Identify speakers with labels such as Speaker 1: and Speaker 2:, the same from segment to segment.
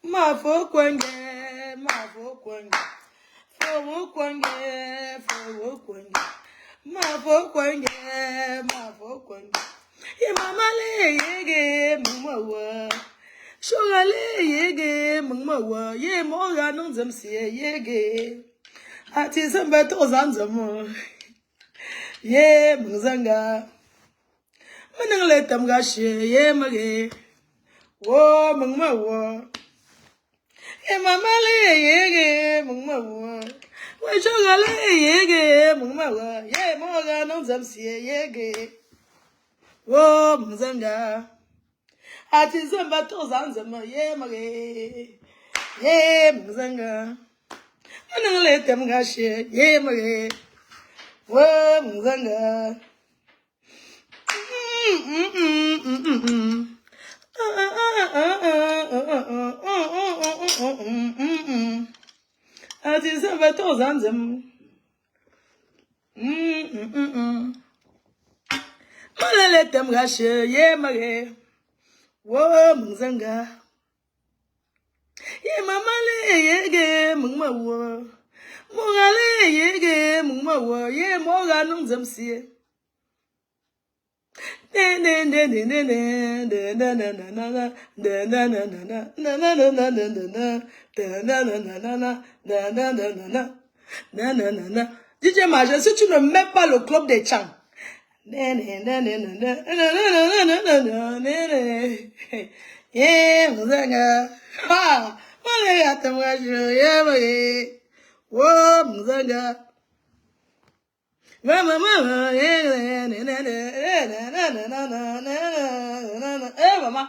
Speaker 1: Ma fo kwenge, ma fo kwenge. Fo kwenge, fo kwenge. Ma fo kwenge, ma fo kwenge. Ye mama le yege mama wa. Sugar le yege mama wa. Ye moga non zam si yege. Ati samba to zanzamo. Ye mzanga. Manang le tam gashi ye mage. Wo mama wa. Ye mama le yege mama wa. Wa sugar le yege mama wa. Ye moga non zam si yege. Wo mzanga. Ati samba to zanzamo ye mage. Ye mzanga. Manang le tam gashi ye mage. Wo mzanga. Ati samba to zanzamo. Malale tem gashi ye mage. Wo mzanga. Ye mama le yege mungma wo. Moga le yege mungma wo. Ye moga nung zamsi. DJ Major, si tu ne mets pas le club des chants. Yeah, mzanga. Ha, mane yatamgasho, yeah, mage. Wo, mzanga. Mama, mama, yeah, maman.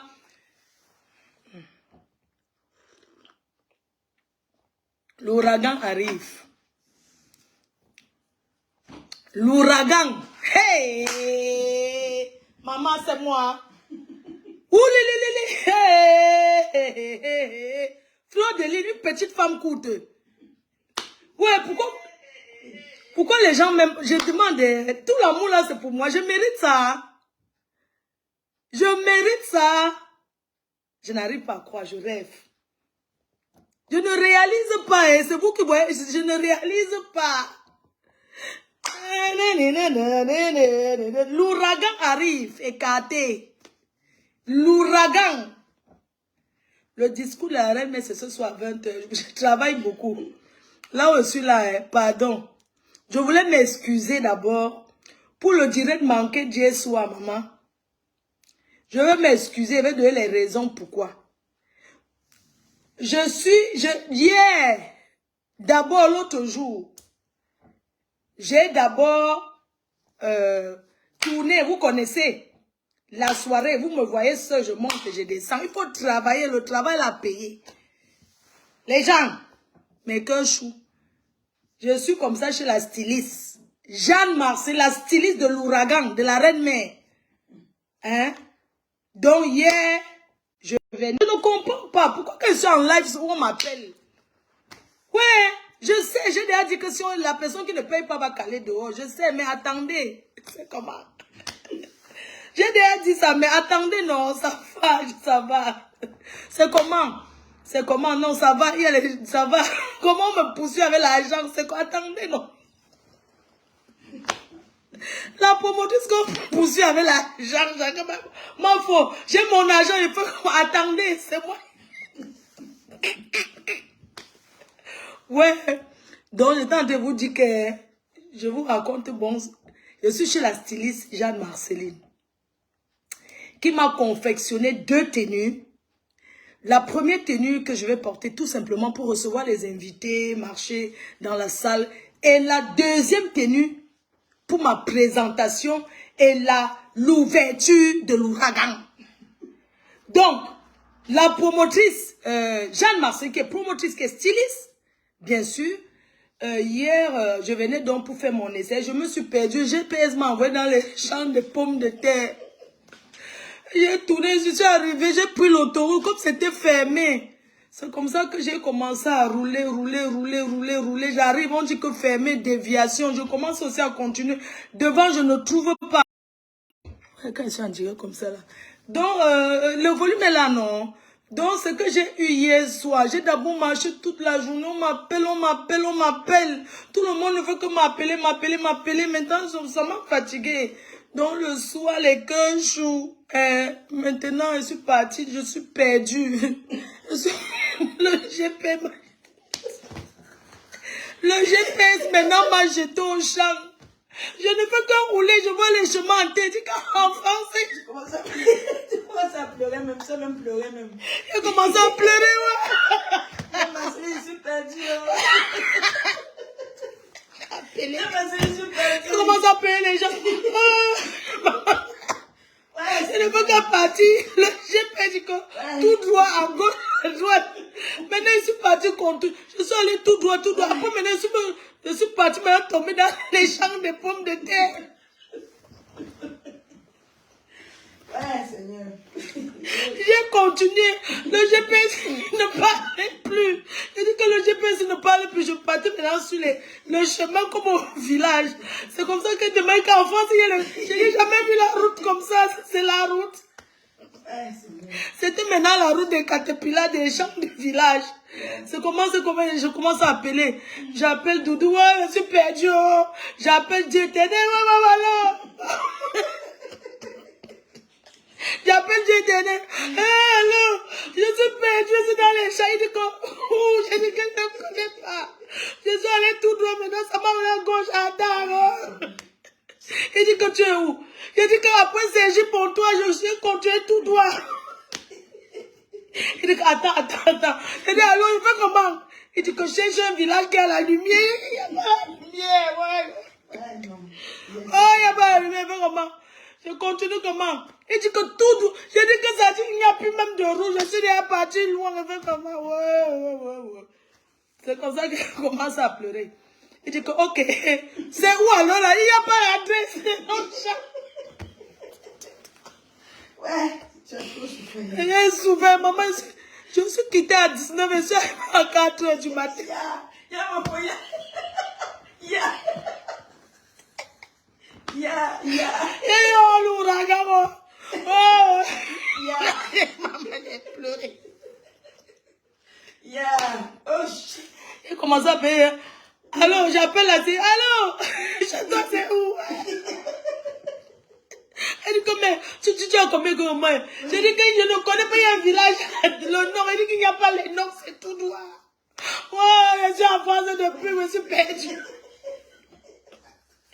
Speaker 1: L'ouragan arrive. L'ouragan. Hey! Maman, c'est moi. Ouh, hey! Fleur de lys, une petite femme courte. Ouais, pourquoi les gens m'aiment? Je demande, tout l'amour là, c'est pour moi. Je mérite ça. Je mérite ça. Je n'arrive pas à croire, je rêve. Je ne réalise pas, et c'est vous qui voyez, je ne réalise pas. L'ouragan arrive, écarté. L'ouragan. Le discours de la reine, mais c'est ce soir à 20h. Je travaille beaucoup. Là où je suis là, pardon. Je voulais m'excuser d'abord pour le direct manqué d'hier soir, maman. Je veux m'excuser, je vais donner les raisons pourquoi. Hier, d'abord l'autre jour, j'ai d'abord tourné, vous connaissez, la soirée, vous me voyez seul, je monte et je descends. Il faut travailler, le travail l'a payé. Les gens, mais qu'un chou. Je suis comme ça chez la styliste. Jeanne Marcel, la styliste de l'ouragan, de la reine-mère. Hein? Donc hier, je ne comprends pas. Pourquoi que je suis en live, on m'appelle? Ouais, je sais, j'ai déjà dit que si la personne qui ne paye pas va caler dehors. Je sais, mais attendez. C'est comment? J'ai déjà dit ça, mais attendez, non, ça va, ça va. C'est comment? C'est comment? Non, ça va, ça va. Comment on me poursuit avec l'argent? C'est quoi? Attendez, non. La promotrice qu'on me poursuit avec l'argent, j'ai quand même... M'en faut. J'ai mon argent, il faut... Attendez, c'est moi. Ouais. Donc, j'étais en train de vous dire que... Je vous raconte, bon... Je suis chez la styliste Jeanne Marceline, qui m'a confectionné 2 tenues. La première tenue que je vais porter tout simplement pour recevoir les invités, marcher dans la salle. Et la deuxième tenue pour ma présentation et l'ouverture de l'ouragan. Donc, la promotrice, Jeanne Marcel, qui est promotrice, qui est styliste, bien sûr. Hier, je venais donc pour faire mon essai. Je me suis perdue. J'ai paiement envoyé dans les champs de pommes de terre. J'ai tourné, je suis arrivée, j'ai pris l'autoroute comme c'était fermé. C'est comme ça que j'ai commencé à rouler. J'arrive, on dit que fermé, déviation. Je commence aussi à continuer. Devant, je ne trouve pas. Quand je suis en direct comme ça là. Donc, le volume est là, non? Donc, ce que j'ai eu hier soir, j'ai d'abord marché toute la journée, on m'appelle. Tout le monde ne veut que m'appeler. Maintenant, ça m'a fatigué. Donc, le soir, les cœurs chauds. Maintenant, je suis partie, je suis perdue. Le GPS maintenant m'a jeté au champ. Je ne fais que rouler, je vois les chemins en tête. En français, je commence à pleurer. Tu commences à pleurer même, ça même pleurer même. Je commence à pleurer, ouais. Je suis perdue. Je commence à appeler les gens. Je ne veux qu'à partir. Le GPS dit que tout droit, à gauche, à droite. Maintenant, je suis parti contre. Je suis allé tout droit. Après, maintenant, je suis parti maintenant tomber dans les champs de pommes de terre. Ouais, Seigneur. J'ai continué. Le GPS ne parlait plus. J'ai dit que le GPS ne parlait plus. Je partais maintenant sur le chemin comme au village. C'est comme ça que demain, qu'en France, je n'ai jamais vu la route comme ça. C'est la route. C'était maintenant la route des Caterpillars des champs du village. C'est comment je commence à appeler. J'appelle Doudou, ouais, je suis perdu. Oh. J'appelle Dieu éternel, voilà. J'appelle Dieu éternel. Allô, je suis perdu, je suis dans les champs. Il dit que, je dis que je ne connais pas. Je suis allé tout droit, maintenant ça m'a à gauche, à droite. Il dit que tu es où? Il dit qu'après c'est pour toi, je suis continué tout droit. Il dit que attends. Il dit alors, il fait comment? Il dit que cherche un village qui a la lumière. Il n'y a pas la lumière, ouais. Oh, il n'y a pas la lumière, il fait comment? Je continue comment? Il dit que tout, je dis que ça dit qu'il n'y a plus même de rouge, je suis déjà parti loin, il fait comment? Ouais. C'est comme ça qu'il commence à pleurer. Il dit que, ok, c'est où alors là? Il n'y a pas l'adresse. Ouais, tu as trop souffert. J'ai souffert, maman. Je suis quittée à 19h, je suis arrivée à 4h du matin. Et oh, l'ouragan. Oh. Maman, j'ai pleuré. Il commence à payer. Allô, j'appelle la fille. Allô, chez toi, c'est où? Elle dit combien? Tu as combien de moi? Je dis que je ne connais pas, il y a un village, le nord. Elle dit qu'il n'y a pas les noms, c'est tout droit. Ouais, je suis en France depuis, je suis perdu.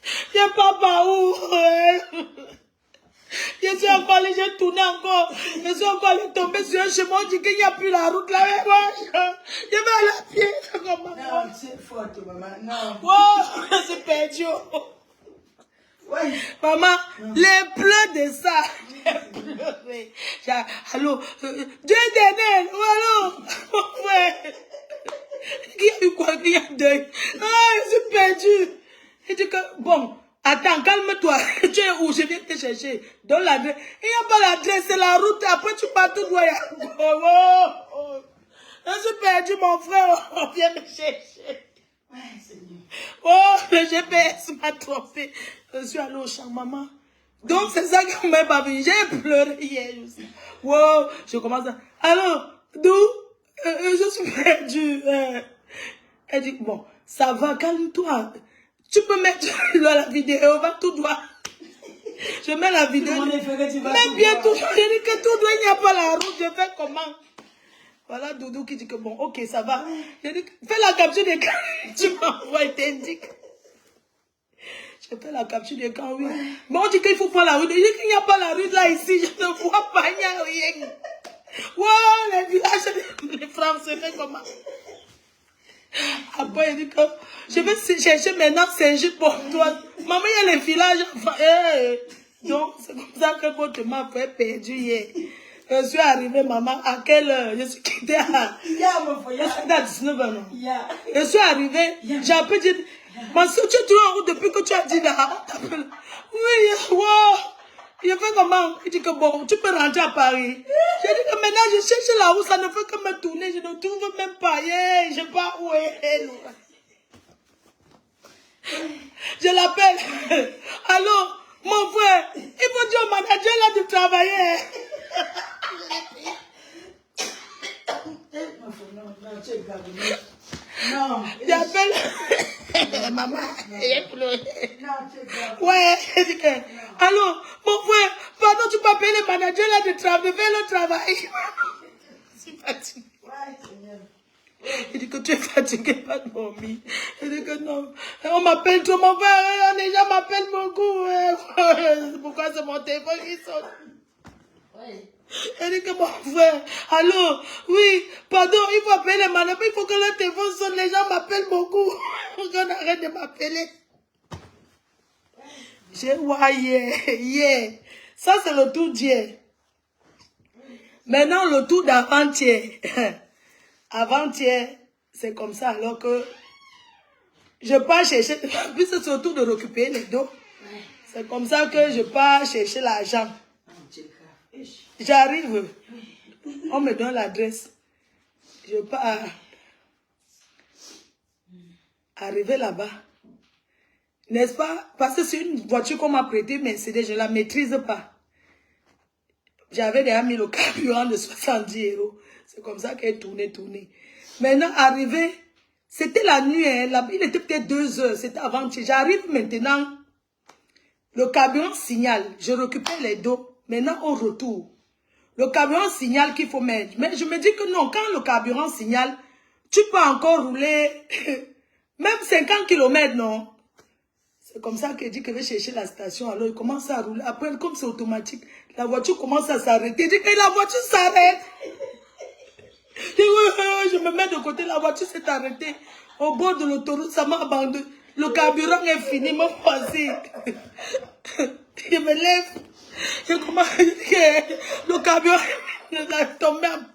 Speaker 1: Je ne sais pas par où. Je suis encore allé, j'ai tourné encore. Je suis encore allé tomber sur un chemin, on dit qu'il n'y a plus la route là. Je vais aller à pied. Non, c'est faute, maman. Non. Oh, je suis perdu. Ouais. Maman, les pleurs de ça. Allô, Dieu éternel, allô. Ouais. Qui a eu quoi? Qui a deuil? Ah, je suis perdu. Il dit que, bon, attends, calme-toi. Tu es où? Je viens te chercher. Donne l'adresse. Il n'y a pas l'adresse, c'est la route. Après, tu pars tout droit. Oh. Je suis perdu, mon frère. On vient me chercher. Ouais, Seigneur. Oh, le GPS m'a trompé. Je suis allé au champ, maman. Donc, c'est ça qui m'a pas vu. J'ai pleuré hier aussi. Wow, je commence à... Allô, d'où? Je suis perdu. Elle dit, bon, ça va, calme-toi. Tu peux mettre la vidéo, va tout droit. Je mets la vidéo. Mais bien tout droit. Je dis que tout droit, il n'y a pas la route. Je fais comment? Voilà Doudou qui dit que bon, ok, ça va. Je dis, fais la capture d'écran. Tu m'envoies et t'indiques. Je fais la capture d'écran, oui. Mais on dit qu'il faut prendre la rue. Je dis qu'il n'y a pas la rue là, ici. Je ne vois pas, il n'y a rien. Wow, les villages, les Français, fait comment? Après, il dit que je vais chercher maintenant Saint-Gilles pour toi. Maman, il y a les villages. Donc, c'est comme ça que votre maman fait perdu hier. Je suis arrivée, maman, à quelle heure? Je suis quittée à 19h, non? Je suis arrivée, j'ai appelé, j'ai dit, ma soeur, tu es toujours en route depuis que tu as dit là. Oui, wow. Il a fait comment? Il dit que bon, tu peux rentrer à Paris. J'ai dit que maintenant, je cherche la route, ça ne fait que me tourner, je ne trouve même pas. Yeah, je ne sais pas où est elle. Je l'appelle. Allô, mon frère, il faut dire au manager là de travailler. Non. J'appelle maman. Elle pleuré. Ouais, elle dit que, allô, mon frère, pardon, tu peux appeler le manager là de travail, fais le travail. Je suis fatiguée. Il dit que tu es fatigué, pas dormi. Il dit que non. On m'appelle tout, mon frère, les gens m'appellent beaucoup. Pourquoi c'est mon téléphone qui sonne? Il dit que mon frère, allô, oui, pardon, il faut appeler les managers, il faut que le téléphone sonne, les gens m'appellent beaucoup. On arrête de m'appeler. J'ai ouais, yeah. Ça, c'est le tour d'hier. Maintenant, le tour d'avant-hier. Avant-hier, c'est comme ça, alors que je pars chercher, puis c'est surtout de récupérer les dos. C'est comme ça que je pars chercher l'argent. J'arrive, on me donne l'adresse. Je pars. Arriver là-bas. N'est-ce pas? Parce que c'est une voiture qu'on m'a prêtée, mais je ne la maîtrise pas. J'avais déjà mis le carburant de 70 €. C'est comme ça qu'elle tournait. Maintenant, arrivé, c'était la nuit, hein, il était peut-être 2 heures, c'était avant-hier. J'arrive maintenant, le carburant signale, je récupère les dos. Maintenant, au retour, le carburant signale qu'il faut mettre. Mais je me dis que non, quand le carburant signale, tu peux encore rouler, même 50 km, non? C'est comme ça qu'il dit que je vais chercher la station. Alors, il commence à rouler. Après, comme c'est automatique, la voiture commence à s'arrêter. Il dit que la voiture s'arrête. Je dis, oui, je me mets de côté, la voiture s'est arrêtée. Au bord de l'autoroute, ça m'a abandonné. Le carburant est fini, me voici. Je me lève. Je commence à dire que le carburant est tombé en panne.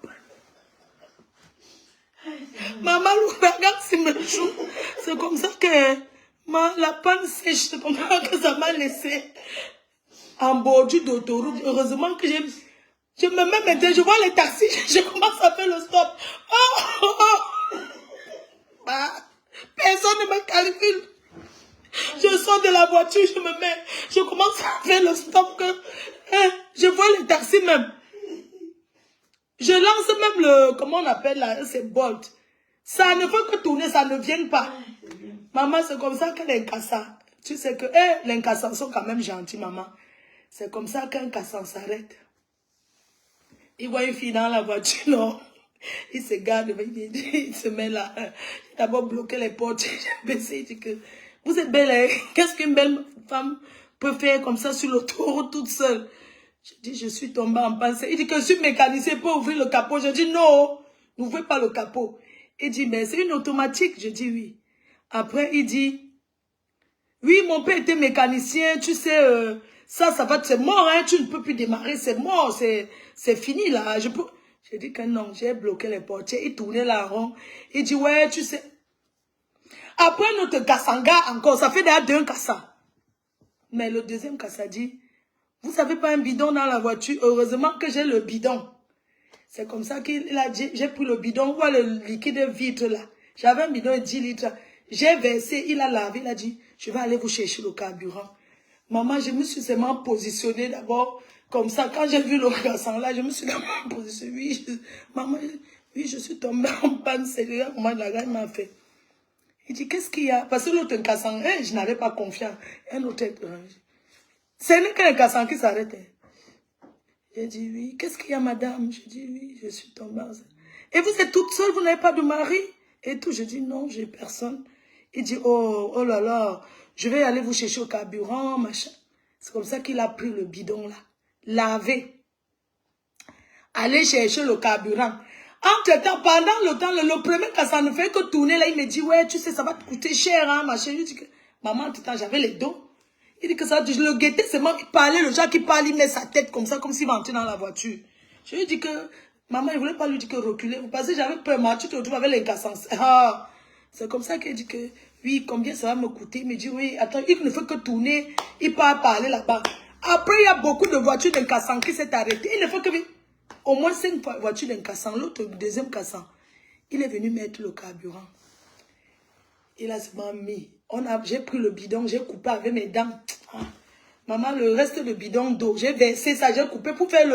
Speaker 1: Maman, regarde si me joue. C'est comme ça que la panne sèche. C'est comme ça que ça m'a laissé en bordure d'autoroute. Heureusement que je me mets maintenant, je vois les taxis, je commence à faire le stop. Personne ne me calcule. Je sors de la voiture, je commence à faire le stop. Je vois les taxis même. Je lance même le, comment on appelle là, c'est Bolt. Ça ne fait que tourner, ça ne vient pas. Maman, c'est comme ça que les cassants, tu sais que les cassants sont quand même gentils, maman. C'est comme ça qu'un cassant s'arrête. Il voit une fille dans la voiture, non. Il se garde, il se met là. Il a d'abord bloqué les portes. J'ai baissé, il dit que vous êtes belle, hein? Qu'est-ce qu'une belle femme peut faire comme ça sur l'autoroute toute seule? Je dis, je suis tombée en panne. Il dit que je suis mécanicien pour ouvrir le capot. Je dis, non, n'ouvrez pas le capot. Il dit, mais c'est une automatique. Je dis, oui. Après, il dit, oui, mon père était mécanicien, tu sais, ça va, c'est mort, hein, tu ne peux plus démarrer, c'est mort, c'est fini là. J'ai dit que non, j'ai bloqué les portières, il tournait là rond. Il dit, ouais, tu sais. Après notre Kassanga encore, ça fait déjà 2 Kassa. Mais le deuxième Kassa dit, vous savez pas un bidon dans la voiture, heureusement que j'ai le bidon. C'est comme ça qu'il a dit, j'ai pris le bidon, on voit le liquide vitre là. J'avais un bidon de 10 litres. J'ai versé, il a lavé, il a dit, je vais aller vous chercher le carburant. Maman, je me suis seulement positionnée d'abord, comme ça, quand j'ai vu le garçon là, je me suis d'abord positionnée, oui, maman, oui, je suis tombée en panne, c'est là, comment la gars m'a fait. Il dit, qu'est-ce qu'il y a? Parce que l'autre cassant, je n'avais pas confiance. Un autre, ce n'est qu'un cassant qui s'arrête. J'ai dit, oui, qu'est-ce qu'il y a, madame? Je dis, oui, je suis tombée enceinte. Et vous êtes toute seule, vous n'avez pas de mari? Et tout, je dis, non, j'ai personne. Il dit, oh là là, je vais aller vous chercher au carburant, machin. C'est comme ça qu'il a pris le bidon là, lavé. Aller chercher le carburant. Entre-temps, pendant le temps, le premier, quand ça ne fait que tourner là, il me dit, ouais, tu sais, ça va te coûter cher, hein, machin. Je dis que, maman, entre-temps, j'avais les dos. Il dit que ça, je le guettais seulement, il parlait, le genre qui parle, il met sa tête comme ça, comme s'il va entrer dans la voiture. Je lui dis que, maman, il ne voulait pas lui dire que reculer, parce que j'avais peur, moi, tu te retrouves avec les cassants. Ah, c'est comme ça qu'il dit que, oui, combien ça va me coûter? Il me dit, oui, attends, il ne fait que tourner, il part parler là-bas. Après, il y a beaucoup de voitures d'un cassant qui s'est arrêté. Il ne fait que, au moins 5 voitures d'un cassant, l'autre, le deuxième cassant. Il est venu mettre le carburant. Il a seulement mis. J'ai pris le bidon, j'ai coupé avec mes dents. Ah. Maman, le reste de bidon d'eau, j'ai versé ça, j'ai coupé pour faire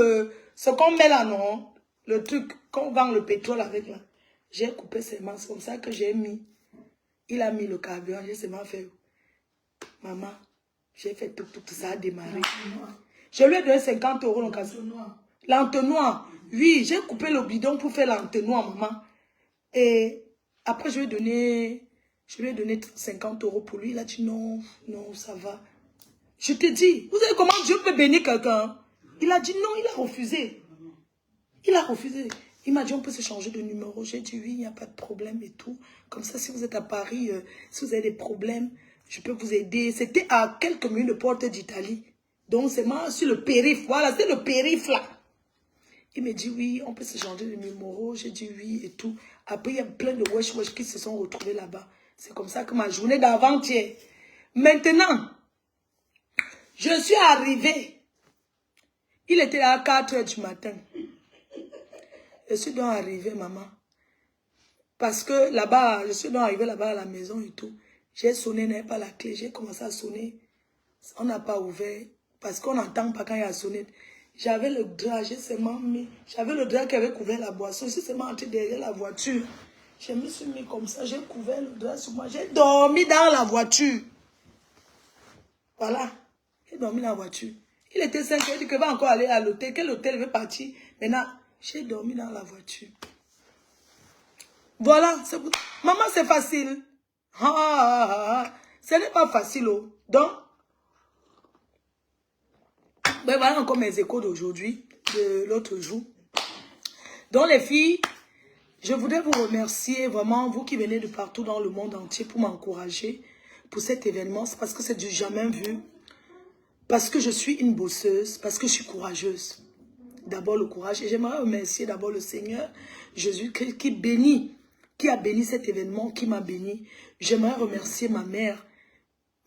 Speaker 1: ce qu'on met là, non? Le truc, qu'on vend le pétrole avec là. J'ai coupé seulement, c'est comme ça que j'ai mis. Il a mis le carburant, j'ai seulement fait. Maman, j'ai fait tout ça a démarré. Je lui ai donné 50 € l'entonnoir. L'entonnoir. Oui, j'ai coupé le bidon pour faire l'entonnoir, maman. Et après, je lui ai donné 50 € pour lui. Il a dit non, non, ça va. Je te dis, vous savez comment Dieu peut bénir quelqu'un? Il a dit non, il a refusé. Il a refusé. Il m'a dit, on peut se changer de numéro. J'ai dit, oui, il n'y a pas de problème et tout. Comme ça, si vous êtes à Paris, si vous avez des problèmes, je peux vous aider. C'était à quelques minutes de Porte d'Italie. Donc, c'est moi sur le périph'. Voilà, c'est le périph' là. Il me dit, oui, on peut se changer de numéro. J'ai dit, oui et tout. Après, il y a plein de wesh qui se sont retrouvés là-bas. C'est comme ça que ma journée d'avant-hier. Maintenant, je suis arrivée. Il était là à 4 h du matin. Je suis donc arrivée, maman. Parce que là-bas, je suis donc arrivée là-bas à la maison et tout. J'ai sonné, n'avait pas la clé. J'ai commencé à sonner. On n'a pas ouvert. Parce qu'on n'entend pas quand il y a sonné. J'avais le drap, j'ai seulement mis. J'avais le drap qui avait couvert la boisson. Je suis seulement entrée derrière la voiture. Je me suis mis comme ça. J'ai couvert le drap sur moi. J'ai dormi dans la voiture. Voilà. J'ai dormi dans la voiture. Il était 5 h. Il dit que va encore aller à l'hôtel. Quel hôtel veut partir? Maintenant, j'ai dormi dans la voiture. Voilà. Maman, c'est facile. Ce n'est pas facile. Oh. Donc, ben voilà encore mes échos d'aujourd'hui, de l'autre jour. Donc les filles, je voudrais vous remercier vraiment, vous qui venez de partout dans le monde entier pour m'encourager pour cet événement. C'est parce que c'est du jamais vu. Parce que je suis une bosseuse, parce que je suis courageuse. D'abord le courage. Et j'aimerais remercier d'abord le Seigneur Jésus qui a béni cet événement, qui m'a béni. J'aimerais remercier ma mère.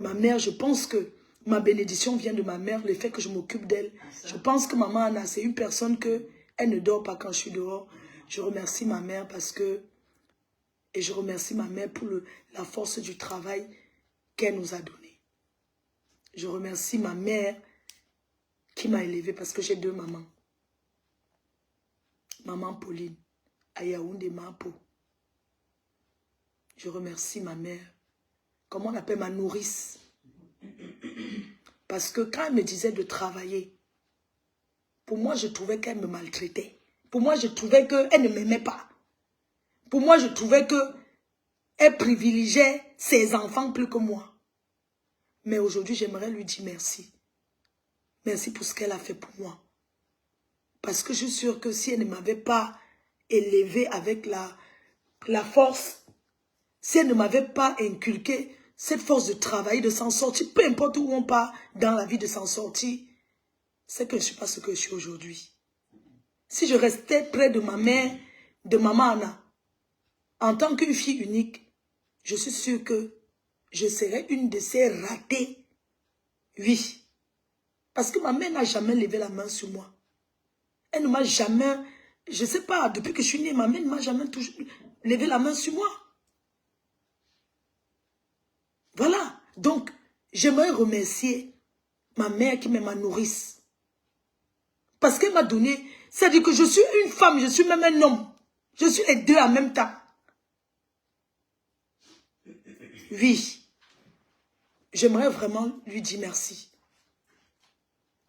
Speaker 1: Ma mère, je pense que ma bénédiction vient de ma mère, le fait que je m'occupe d'elle. Je pense que maman Anna, c'est une personne elle ne dort pas quand je suis dehors. Je remercie ma mère parce que... Et je remercie ma mère pour la force du travail qu'elle nous a donné. Je remercie ma mère qui m'a élevée parce que j'ai 2 mamans. Maman Pauline, à Yaoundé Mapo. Je remercie ma mère. Comment on appelle ma nourrice? Parce que quand elle me disait de travailler, pour moi, je trouvais qu'elle me maltraitait. Pour moi, je trouvais qu'elle ne m'aimait pas. Pour moi, je trouvais qu'elle privilégiait ses enfants plus que moi. Mais aujourd'hui, j'aimerais lui dire merci. Merci pour ce qu'elle a fait pour moi. Parce que je suis sûre que si elle ne m'avait pas élevée avec la force, si elle ne m'avait pas inculqué cette force de travailler, de s'en sortir, peu importe où on part dans la vie de s'en sortir, c'est que je ne suis pas ce que je suis aujourd'hui. Si je restais près de ma mère, de maman Anna, en tant qu'une fille unique, je suis sûre que je serais une de ces ratées. Oui. Parce que ma mère n'a jamais levé la main sur moi. Elle ne m'a jamais, je ne sais pas, depuis que je suis née, ma mère ne m'a jamais levé la main sur moi. Voilà. Donc, j'aimerais remercier ma mère qui m'est ma nourrice. Parce qu'elle m'a donné, c'est-à-dire que je suis une femme, je suis même un homme. Je suis les deux en même temps. Oui. J'aimerais vraiment lui dire merci.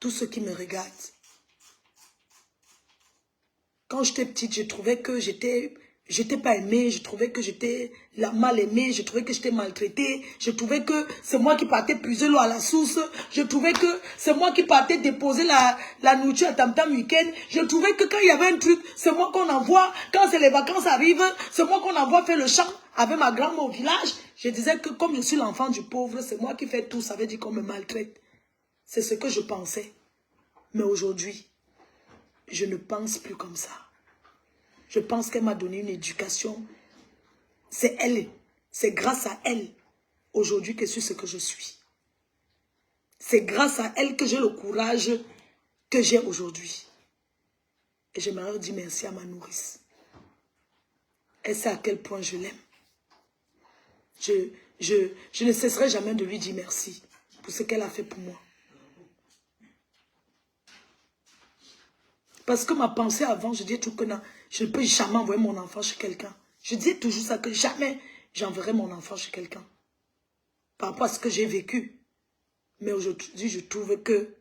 Speaker 1: Tous ceux qui me regardent. Quand j'étais petite, je trouvais que j'étais pas aimée, je trouvais que j'étais la mal aimée, je trouvais que j'étais maltraitée, je trouvais que c'est moi qui partais puiser l'eau à la source, je trouvais que c'est moi qui partais déposer la nourriture à Tam Tam Week-end, je trouvais que quand il y avait un truc, c'est moi qu'on envoie, quand les vacances arrivent, c'est moi qu'on envoie faire le champ avec ma grand-mère au village. Je disais que comme je suis l'enfant du pauvre, c'est moi qui fais tout, ça veut dire qu'on me maltraite. C'est ce que je pensais. Mais aujourd'hui, je ne pense plus comme ça. Je pense qu'elle m'a donné une éducation. C'est elle. C'est grâce à elle, aujourd'hui, que je suis ce que je suis. C'est grâce à elle que j'ai le courage que j'ai aujourd'hui. Et j'aimerais dire merci à ma nourrice. Elle sait à quel point je l'aime. Je ne cesserai jamais de lui dire merci pour ce qu'elle a fait pour moi. Parce que ma pensée avant, je disais tout que non, je ne peux jamais envoyer mon enfant chez quelqu'un. Je disais toujours ça, que jamais j'enverrai mon enfant chez quelqu'un. Par rapport à ce que j'ai vécu. Mais aujourd'hui, je trouve que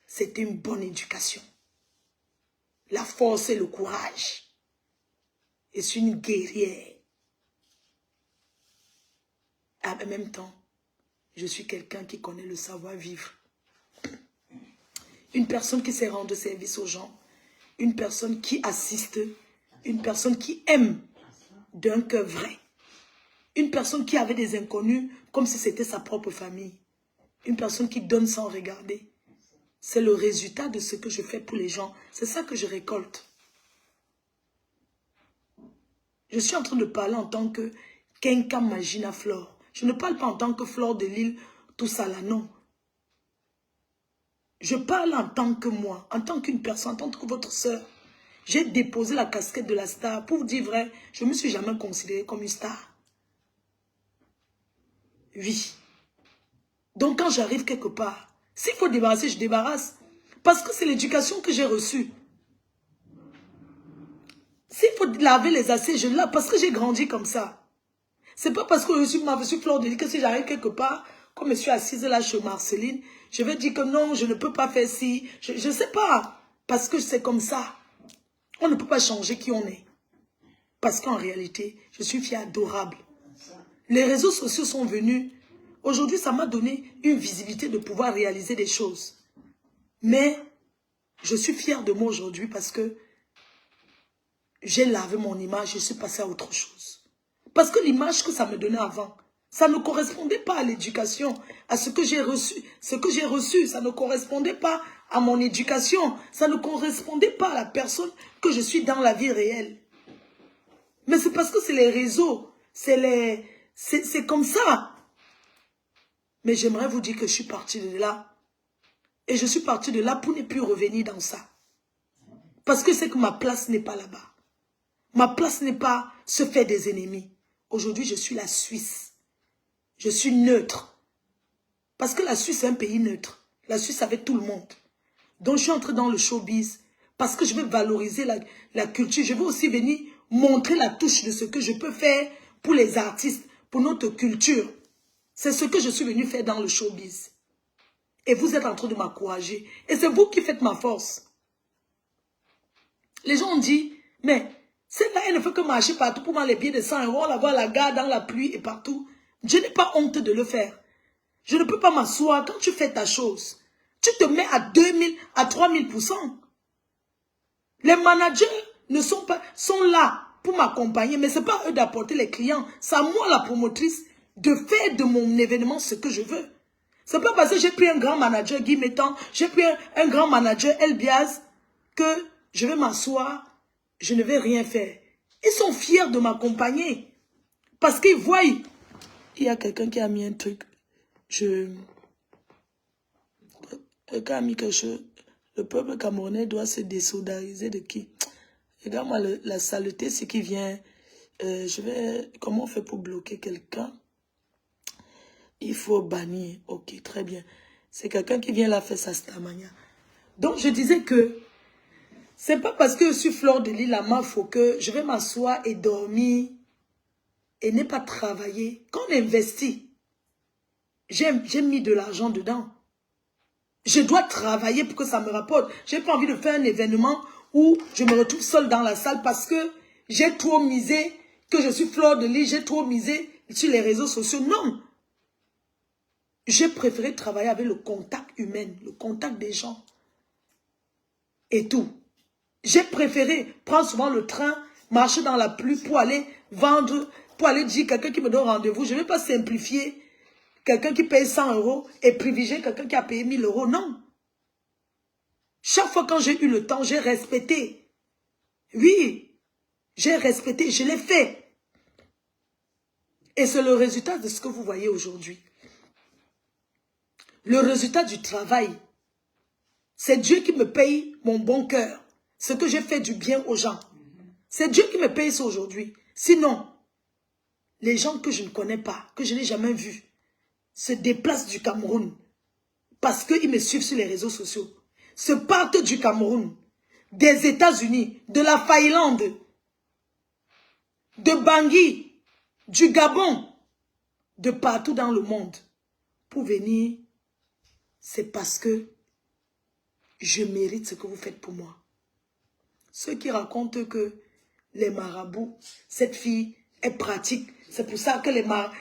Speaker 1: c'était une bonne éducation. La force et le courage. Je suis une guerrière. En même temps, je suis quelqu'un qui connaît le savoir-vivre. Une personne qui sait rendre service aux gens. Une personne qui assiste. Une personne qui aime d'un cœur vrai. Une personne qui avait des inconnus comme si c'était sa propre famille. Une personne qui donne sans regarder. C'est le résultat de ce que je fais pour les gens. C'est ça que je récolte. Je suis en train de parler en tant que Kenka Magina Flore. Je ne parle pas en tant que Flore de Lille, tout ça là, non. Je parle en tant que moi, en tant qu'une personne, en tant que votre soeur. J'ai déposé la casquette de la star. Pour vous dire vrai, je ne me suis jamais considérée comme une star. Oui. Donc quand j'arrive quelque part, s'il faut débarrasser, je débarrasse. Parce que c'est l'éducation que j'ai reçue. S'il faut laver les assiettes, je lave parce que j'ai grandi comme ça. C'est pas parce que je suis Flore de Lille que si j'arrive quelque part, comme je suis assise là chez Marceline, je vais dire que non, je ne peux pas faire ci. Je ne sais pas. Parce que c'est comme ça. On ne peut pas changer qui on est. Parce qu'en réalité, je suis fille adorable. Les réseaux sociaux sont venus. Aujourd'hui, ça m'a donné une visibilité de pouvoir réaliser des choses. Mais je suis fière de moi aujourd'hui parce que j'ai lavé mon image, je suis passée à autre chose. Parce que l'image que ça me donnait avant, ça ne correspondait pas à l'éducation, à ce que j'ai reçu. Ce que j'ai reçu, ça ne correspondait pas à mon éducation. Ça ne correspondait pas à la personne que je suis dans la vie réelle. Mais c'est parce que c'est les réseaux, c'est comme ça. Mais j'aimerais vous dire que je suis partie de là. Et je suis partie de là pour ne plus revenir dans ça. Parce que c'est que ma place n'est pas là-bas. Ma place n'est pas se faire des ennemis. Aujourd'hui, je suis la Suisse. Je suis neutre. Parce que la Suisse est un pays neutre. La Suisse avec tout le monde. Donc, je suis entrée dans le showbiz. Parce que je veux valoriser la culture. Je veux aussi venir montrer la touche de ce que je peux faire pour les artistes, pour notre culture. C'est ce que je suis venue faire dans le showbiz. Et vous êtes en train de m'encourager. Et c'est vous qui faites ma force. Les gens ont dit, mais celle-là, elle ne fait que marcher partout pour moi les billets de 100 €. On la voit à la gare, dans la pluie et partout. Je n'ai pas honte de le faire. Je ne peux pas m'asseoir. Quand tu fais ta chose, tu te mets à 2000, à 3000%. Les managers sont là pour m'accompagner, mais ce n'est pas eux d'apporter les clients. C'est à moi, la promotrice, de faire de mon événement ce que je veux. Ce n'est pas parce que j'ai pris un grand manager, Guy Mettan, j'ai pris un grand manager, Elbiaz, que je vais m'asseoir, je ne vais rien faire. Ils sont fiers de m'accompagner. Parce qu'ils voient, il y a quelqu'un qui a mis un truc. Quelqu'un a mis quelque chose. Le peuple camerounais doit se désolidariser de qui? Regarde-moi, la saleté, c'est qui vient. Comment on fait pour bloquer quelqu'un? Il faut bannir. Ok, très bien. C'est quelqu'un qui vient là faire sa stamania. Donc, je disais que c'est pas parce que je suis Flore de Lille à Mafo que je vais m'asseoir et dormir et ne pas travailler. Quand on investit, j'ai mis de l'argent dedans. Je dois travailler pour que ça me rapporte. J'ai pas envie de faire un événement où je me retrouve seule dans la salle parce que j'ai trop misé, que je suis Flore de Lille, j'ai trop misé sur les réseaux sociaux. Non. J'ai préféré travailler avec le contact humain, le contact des gens. Et tout. J'ai préféré prendre souvent le train, marcher dans la pluie pour aller vendre, pour aller dire quelqu'un qui me donne rendez-vous. Je ne vais pas simplifier quelqu'un qui paye 100 € et privilégier quelqu'un qui a payé 1000 €. Non. Chaque fois quand j'ai eu le temps, j'ai respecté. Oui, j'ai respecté, je l'ai fait. Et c'est le résultat de ce que vous voyez aujourd'hui. Le résultat du travail. C'est Dieu qui me paye mon bon cœur. Ce que j'ai fait du bien aux gens. C'est Dieu qui me paye ça aujourd'hui. Sinon, les gens que je ne connais pas, que je n'ai jamais vus, se déplacent du Cameroun parce qu'ils me suivent sur les réseaux sociaux. Se partent du Cameroun, des États-Unis, de la Thaïlande. de Bangui, du Gabon, de partout dans le monde, pour venir, c'est parce que je mérite ce que vous faites pour moi. Ceux qui racontent que les marabouts, cette fille est pratique, c'est pour ça que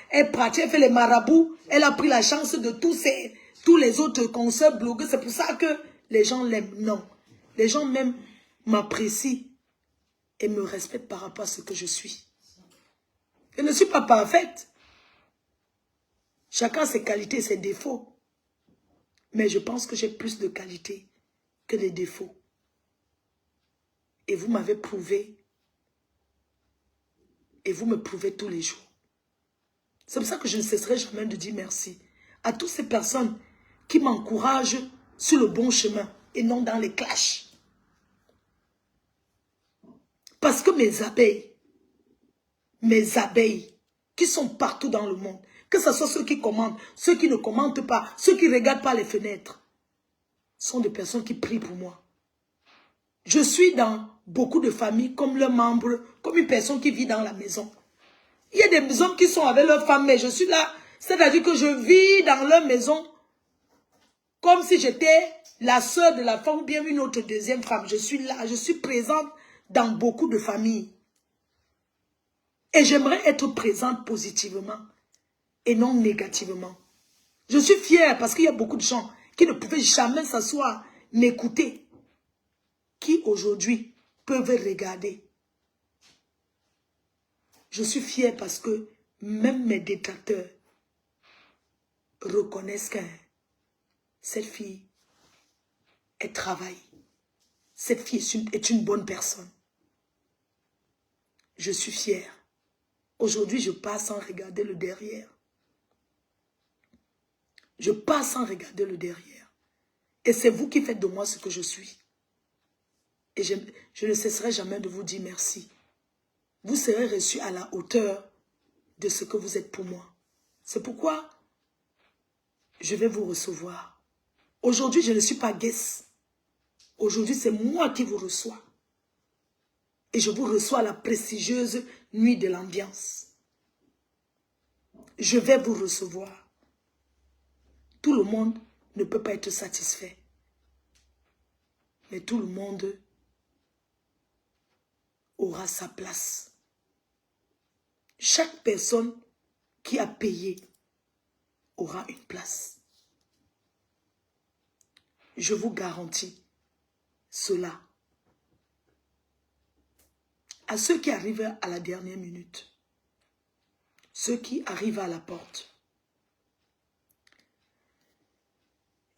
Speaker 1: elle pratique, elle fait les marabouts, elle a pris la chance de tous les autres concerts blogueurs, c'est pour ça que les gens l'aiment. Non, les gens même m'apprécient et me respectent par rapport à ce que je suis. Je ne suis pas parfaite. Chacun a ses qualités et ses défauts. Mais je pense que j'ai plus de qualités que de défauts. Et vous m'avez prouvé. Et vous me prouvez tous les jours. C'est pour ça que je ne cesserai jamais de dire merci à toutes ces personnes qui m'encouragent sur le bon chemin et non dans les clashs. Parce que mes abeilles qui sont partout dans le monde, que ce soit ceux qui commentent, ceux qui ne commentent pas, ceux qui ne regardent pas les fenêtres, sont des personnes qui prient pour moi. Je suis dans beaucoup de familles comme le membre, comme une personne qui vit dans la maison. Il y a des hommes qui sont avec leur femme, mais je suis là. C'est-à-dire que je vis dans leur maison comme si j'étais la sœur de la femme ou bien une autre deuxième femme. Je suis là, je suis présente dans beaucoup de familles. Et j'aimerais être présente positivement et non négativement. Je suis fière parce qu'il y a beaucoup de gens qui ne pouvaient jamais s'asseoir, m'écouter, qui aujourd'hui peuvent regarder. Je suis fière parce que même mes détracteurs reconnaissent que cette fille, elle travaille. Cette fille est une bonne personne. Je suis fière. Aujourd'hui, je passe sans regarder le derrière. Je passe sans regarder le derrière. Et c'est vous qui faites de moi ce que je suis. Et je ne cesserai jamais de vous dire merci. Vous serez reçus à la hauteur de ce que vous êtes pour moi. C'est pourquoi je vais vous recevoir. Aujourd'hui, je ne suis pas guest. Aujourd'hui, c'est moi qui vous reçois. Et je vous reçois à la prestigieuse nuit de l'ambiance. Je vais vous recevoir. Tout le monde ne peut pas être satisfait. Mais tout le monde aura sa place. Chaque personne qui a payé aura une place. Je vous garantis cela. À ceux qui arrivent à la dernière minute, ceux qui arrivent à la porte,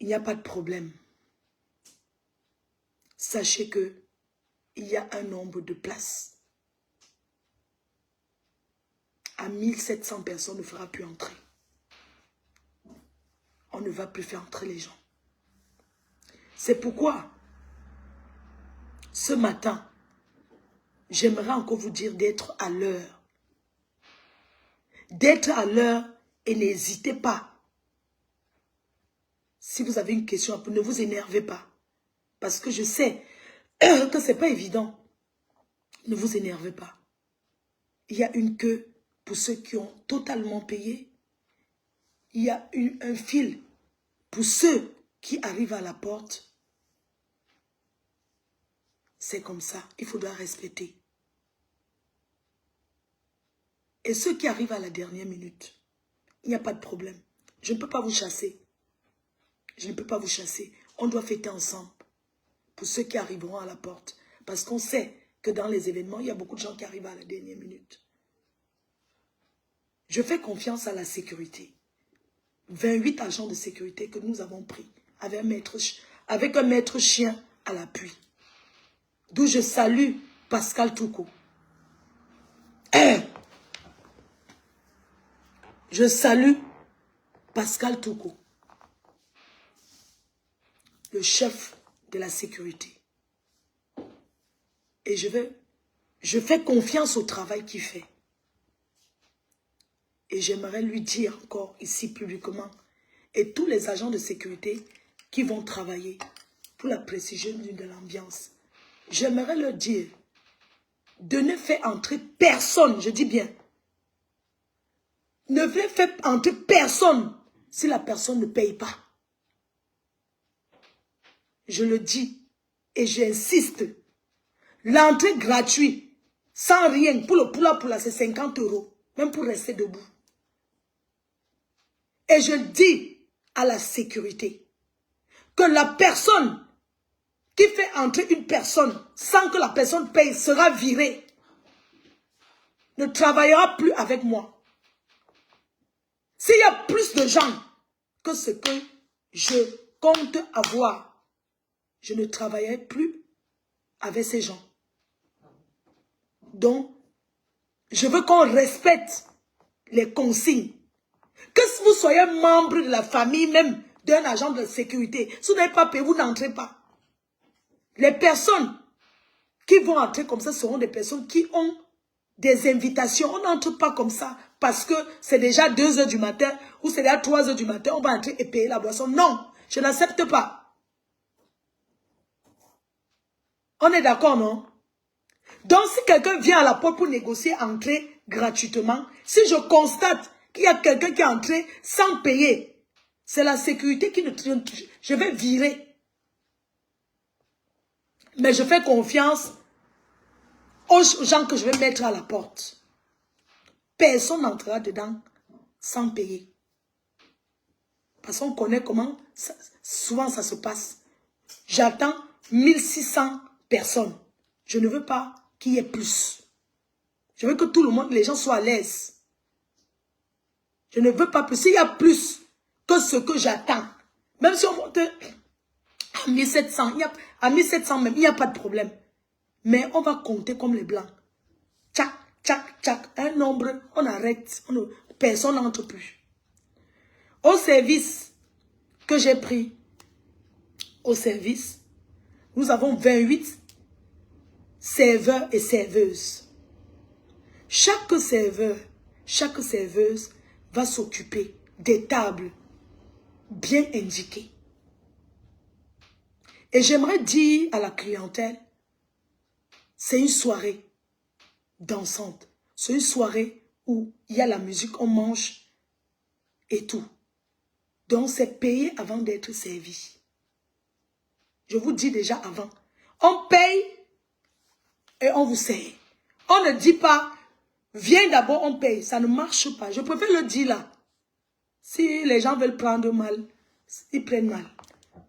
Speaker 1: il n'y a pas de problème. Sachez que il y a un nombre de places. À 1700 personnes ne fera plus entrer. On ne va plus faire entrer les gens. C'est pourquoi, ce matin, j'aimerais encore vous dire d'être à l'heure. D'être à l'heure et n'hésitez pas. Si vous avez une question, ne vous énervez pas. Parce que je sais que ce n'est pas évident. Ne vous énervez pas. Il y a une queue pour ceux qui ont totalement payé. Il y a un fil pour ceux qui arrivent à la porte. C'est comme ça. Il faudra respecter. Et ceux qui arrivent à la dernière minute, il n'y a pas de problème. Je ne peux pas vous chasser. Je ne peux pas vous chasser. On doit fêter ensemble. Pour ceux qui arriveront à la porte. Parce qu'on sait que dans les événements, il y a beaucoup de gens qui arrivent à la dernière minute. Je fais confiance à la sécurité. 28 agents de sécurité que nous avons pris avec un maître chien à l'appui. D'où je salue Pascal Touko. Je salue Pascal Touko, le chef de la sécurité. Et je fais confiance au travail qu'il fait. Et j'aimerais lui dire encore ici publiquement, et tous les agents de sécurité qui vont travailler pour la prestigieuse nuit de l'ambiance, j'aimerais leur dire de ne faire entrer personne, je dis bien. Ne faire entrer personne si la personne ne paye pas. Je le dis et j'insiste. L'entrée gratuite, sans rien, pour le poula, c'est 50 €, même pour rester debout. Et je dis à la sécurité que la personne qui fait entrer une personne sans que la personne paye sera virée. Ne travaillera plus avec moi. S'il y a plus de gens que ce que je compte avoir, je ne travaillerai plus avec ces gens. Donc, je veux qu'on respecte les consignes. Que si vous soyez membre de la famille même d'un agent de sécurité, si vous n'avez pas payé, vous n'entrez pas. Les personnes qui vont entrer comme ça seront des personnes qui ont des invitations. On n'entre pas comme ça parce que c'est déjà 2 h du matin ou c'est déjà 3 h du matin. On va entrer et payer la boisson. Non, je n'accepte pas. On est d'accord, non? Donc, si quelqu'un vient à la porte pour négocier entrer gratuitement, si je constate qu'il y a quelqu'un qui est entré sans payer, c'est la sécurité qui ne... Je vais virer. Mais je fais confiance aux gens que je vais mettre à la porte. Personne n'entrera dedans sans payer. Parce qu'on connaît comment souvent ça se passe. J'attends 1600 personnes. Je ne veux pas qu'il y ait plus. Je veux que tout le monde, les gens soient à l'aise. Je ne veux pas plus. S'il y a plus que ce que j'attends, même si on monte à 1700, à 1700 même, il n'y a pas de problème. Mais on va compter comme les blancs. Tchac, tchac, tchac. Un nombre, on arrête. Personne n'entre plus. Au service que j'ai pris, au service, nous avons 28 serveurs et serveuses. Chaque serveur, chaque serveuse va s'occuper des tables bien indiquées. Et j'aimerais dire à la clientèle, c'est une soirée dansante. C'est une soirée où il y a la musique, on mange et tout. Donc c'est payé avant d'être servi. Je vous dis déjà avant. On paye et on vous sert. On ne dit pas, viens d'abord, on paye. Ça ne marche pas. Je préfère le dire là. Si les gens veulent prendre mal, ils prennent mal.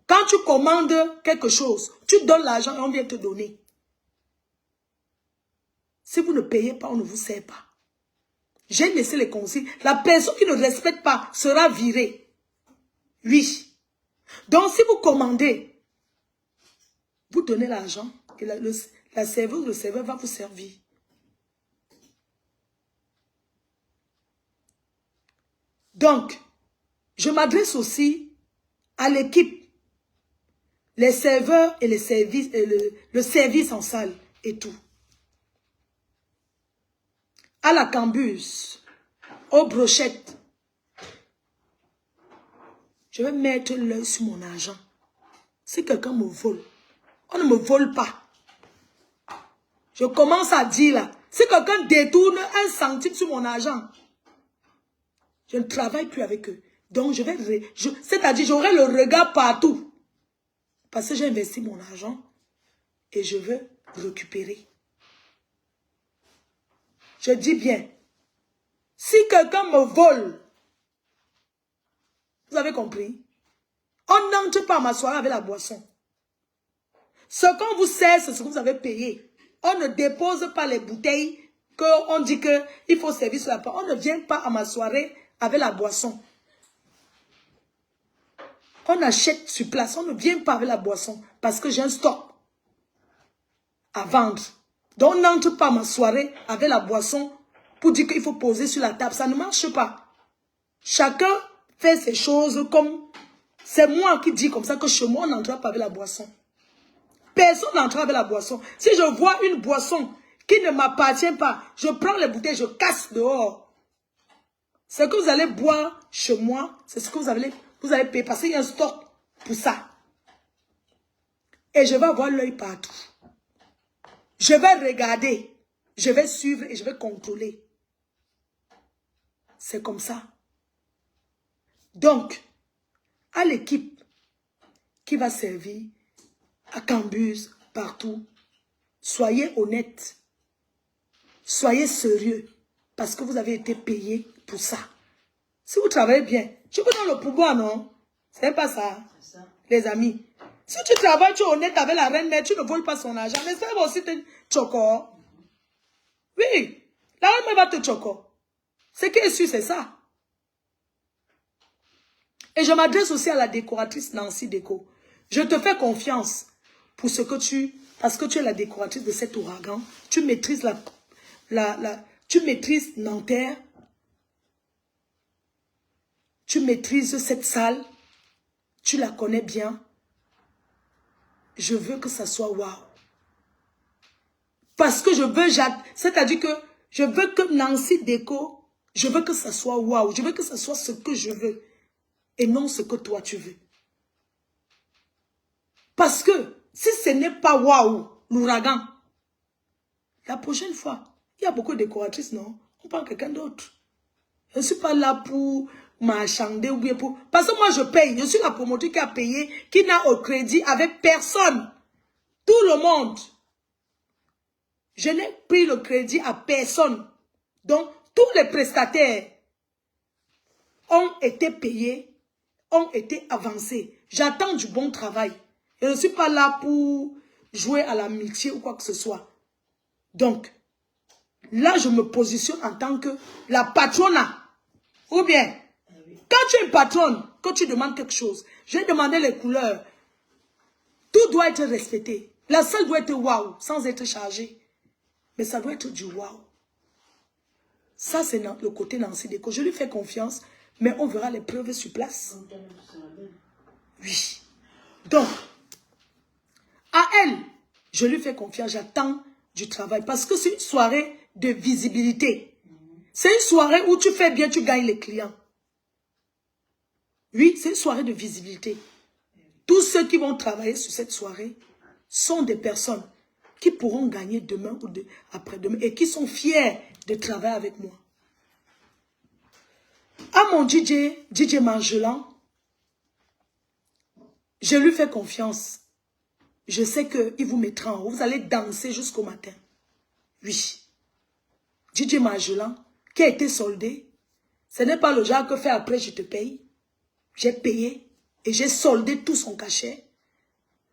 Speaker 1: Quand tu commandes quelque chose, tu donnes l'argent et on vient te donner. Si vous ne payez pas, on ne vous sert pas. J'ai laissé les consignes. La personne qui ne respecte pas sera virée. Oui. Donc si vous commandez, vous donnez l'argent et la serveuse, le serveur va vous servir. Donc, je m'adresse aussi à l'équipe, les serveurs et les services, et le service en salle et tout. À la cambuse, aux brochettes. Je vais mettre l'œil sur mon argent. Si quelqu'un me vole, on ne me vole pas. Je commence à dire là, si quelqu'un détourne 1 centime sur mon argent, je ne travaille plus avec eux. Donc je vais, c'est-à-dire j'aurai le regard partout. Parce que j'ai investi mon argent et je veux récupérer. Je dis bien, si quelqu'un me vole, vous avez compris? On n'entre pas à ma soirée avec la boisson. Ce qu'on vous sert, c'est ce que vous avez payé. On ne dépose pas les bouteilles qu'on dit qu'il faut servir sur la porte. On ne vient pas à ma soirée avec la boisson. On achète sur place. On ne vient pas avec la boisson parce que j'ai un stock à vendre. Donc on n'entre pas à ma soirée avec la boisson pour dire qu'il faut poser sur la table. Ça ne marche pas. Chacun fait ses choses comme... C'est moi qui dis comme ça que chez moi, on n'entre pas avec la boisson. Personne n'entre avec la boisson. Si je vois une boisson qui ne m'appartient pas, je prends les bouteilles, je casse dehors. Ce que vous allez boire chez moi, c'est ce que vous allez payer parce qu'il y a un stock pour ça. Et je vais avoir l'œil partout. Je vais regarder. je vais suivre et je vais contrôler. C'est comme ça. Donc, à l'équipe qui va servir à Cambuse, partout, soyez honnêtes, soyez sérieux, parce que vous avez été payé pour ça. Si vous travaillez bien, tu peux dans le pouvoir, non? C'est pas ça, les amis. Si tu travailles, tu es honnête avec la reine mère, tu ne voles pas son argent, mais ça va aussi te choquer. Oui, la reine mère va te choquer. Ce qui est sûr, c'est ça. Et je m'adresse aussi à la décoratrice Nancy Déco. Je te fais confiance pour ce que parce que tu es la décoratrice de cet ouragan. Tu maîtrises tu maîtrises Nanterre. Tu maîtrises cette salle. Tu la connais bien. Je veux que ça soit waouh. Parce que je veux, c'est-à-dire que je veux que Nancy Déco, je veux que ça soit waouh. Je veux que ça soit ce que je veux. Et non ce que toi tu veux. Parce que si ce n'est pas waouh, l'ouragan, la prochaine fois, il y a beaucoup de décoratrices, non? On prend quelqu'un d'autre. Je ne suis pas là pour marchander ou bien pour... Parce que moi je paye. Je suis la promotrice qui a payé, qui n'a au crédit avec personne. Tout le monde. Je n'ai pris le crédit à personne. Donc, tous les prestataires ont été payés, ont été avancés. J'attends du bon travail. Je ne suis pas là pour jouer à l'amitié ou quoi que ce soit. Donc, là, je me positionne en tant que la patrona. Ou bien, quand tu es une patronne, quand tu demandes quelque chose, j'ai demandé les couleurs. Tout doit être respecté. La salle doit être waouh, sans être chargée. Mais ça doit être du waouh. Ça, c'est le côté Nancy Déco. Je lui fais confiance, mais on verra les preuves sur place. Oui. Donc, à elle, je lui fais confiance, j'attends du travail. Parce que c'est une soirée de visibilité. C'est une soirée où tu fais bien, tu gagnes les clients. Oui, c'est une soirée de visibilité. Tous ceux qui vont travailler sur cette soirée sont des personnes qui pourront gagner demain ou après-demain et qui sont fiers de travailler avec moi. À mon DJ Margelan, je lui fais confiance. Je sais qu'il vous mettra en haut. Vous allez danser jusqu'au matin. Oui. DJ Margelan, qui a été soldé, ce n'est pas le genre que fait après je te paye. J'ai payé et j'ai soldé tout son cachet.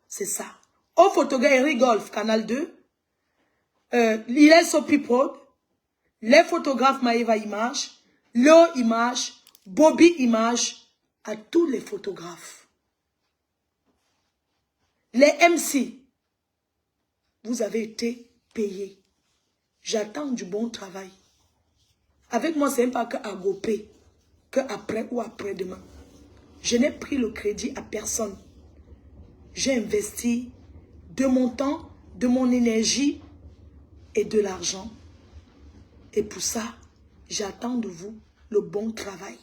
Speaker 1: C'est ça. Au photographe Eric Golf, Canal 2, il est sur Piprod, les photographes Maëva Image, Léo Image, Bobby Image, à tous les photographes. Les MC, vous avez été payés. J'attends du bon travail. Avec moi, ce n'est pas que à goper, que après ou après-demain. Je n'ai pris le crédit à personne. J'ai investi de mon temps, de mon énergie et de l'argent. Et pour ça, j'attends de vous le bon travail.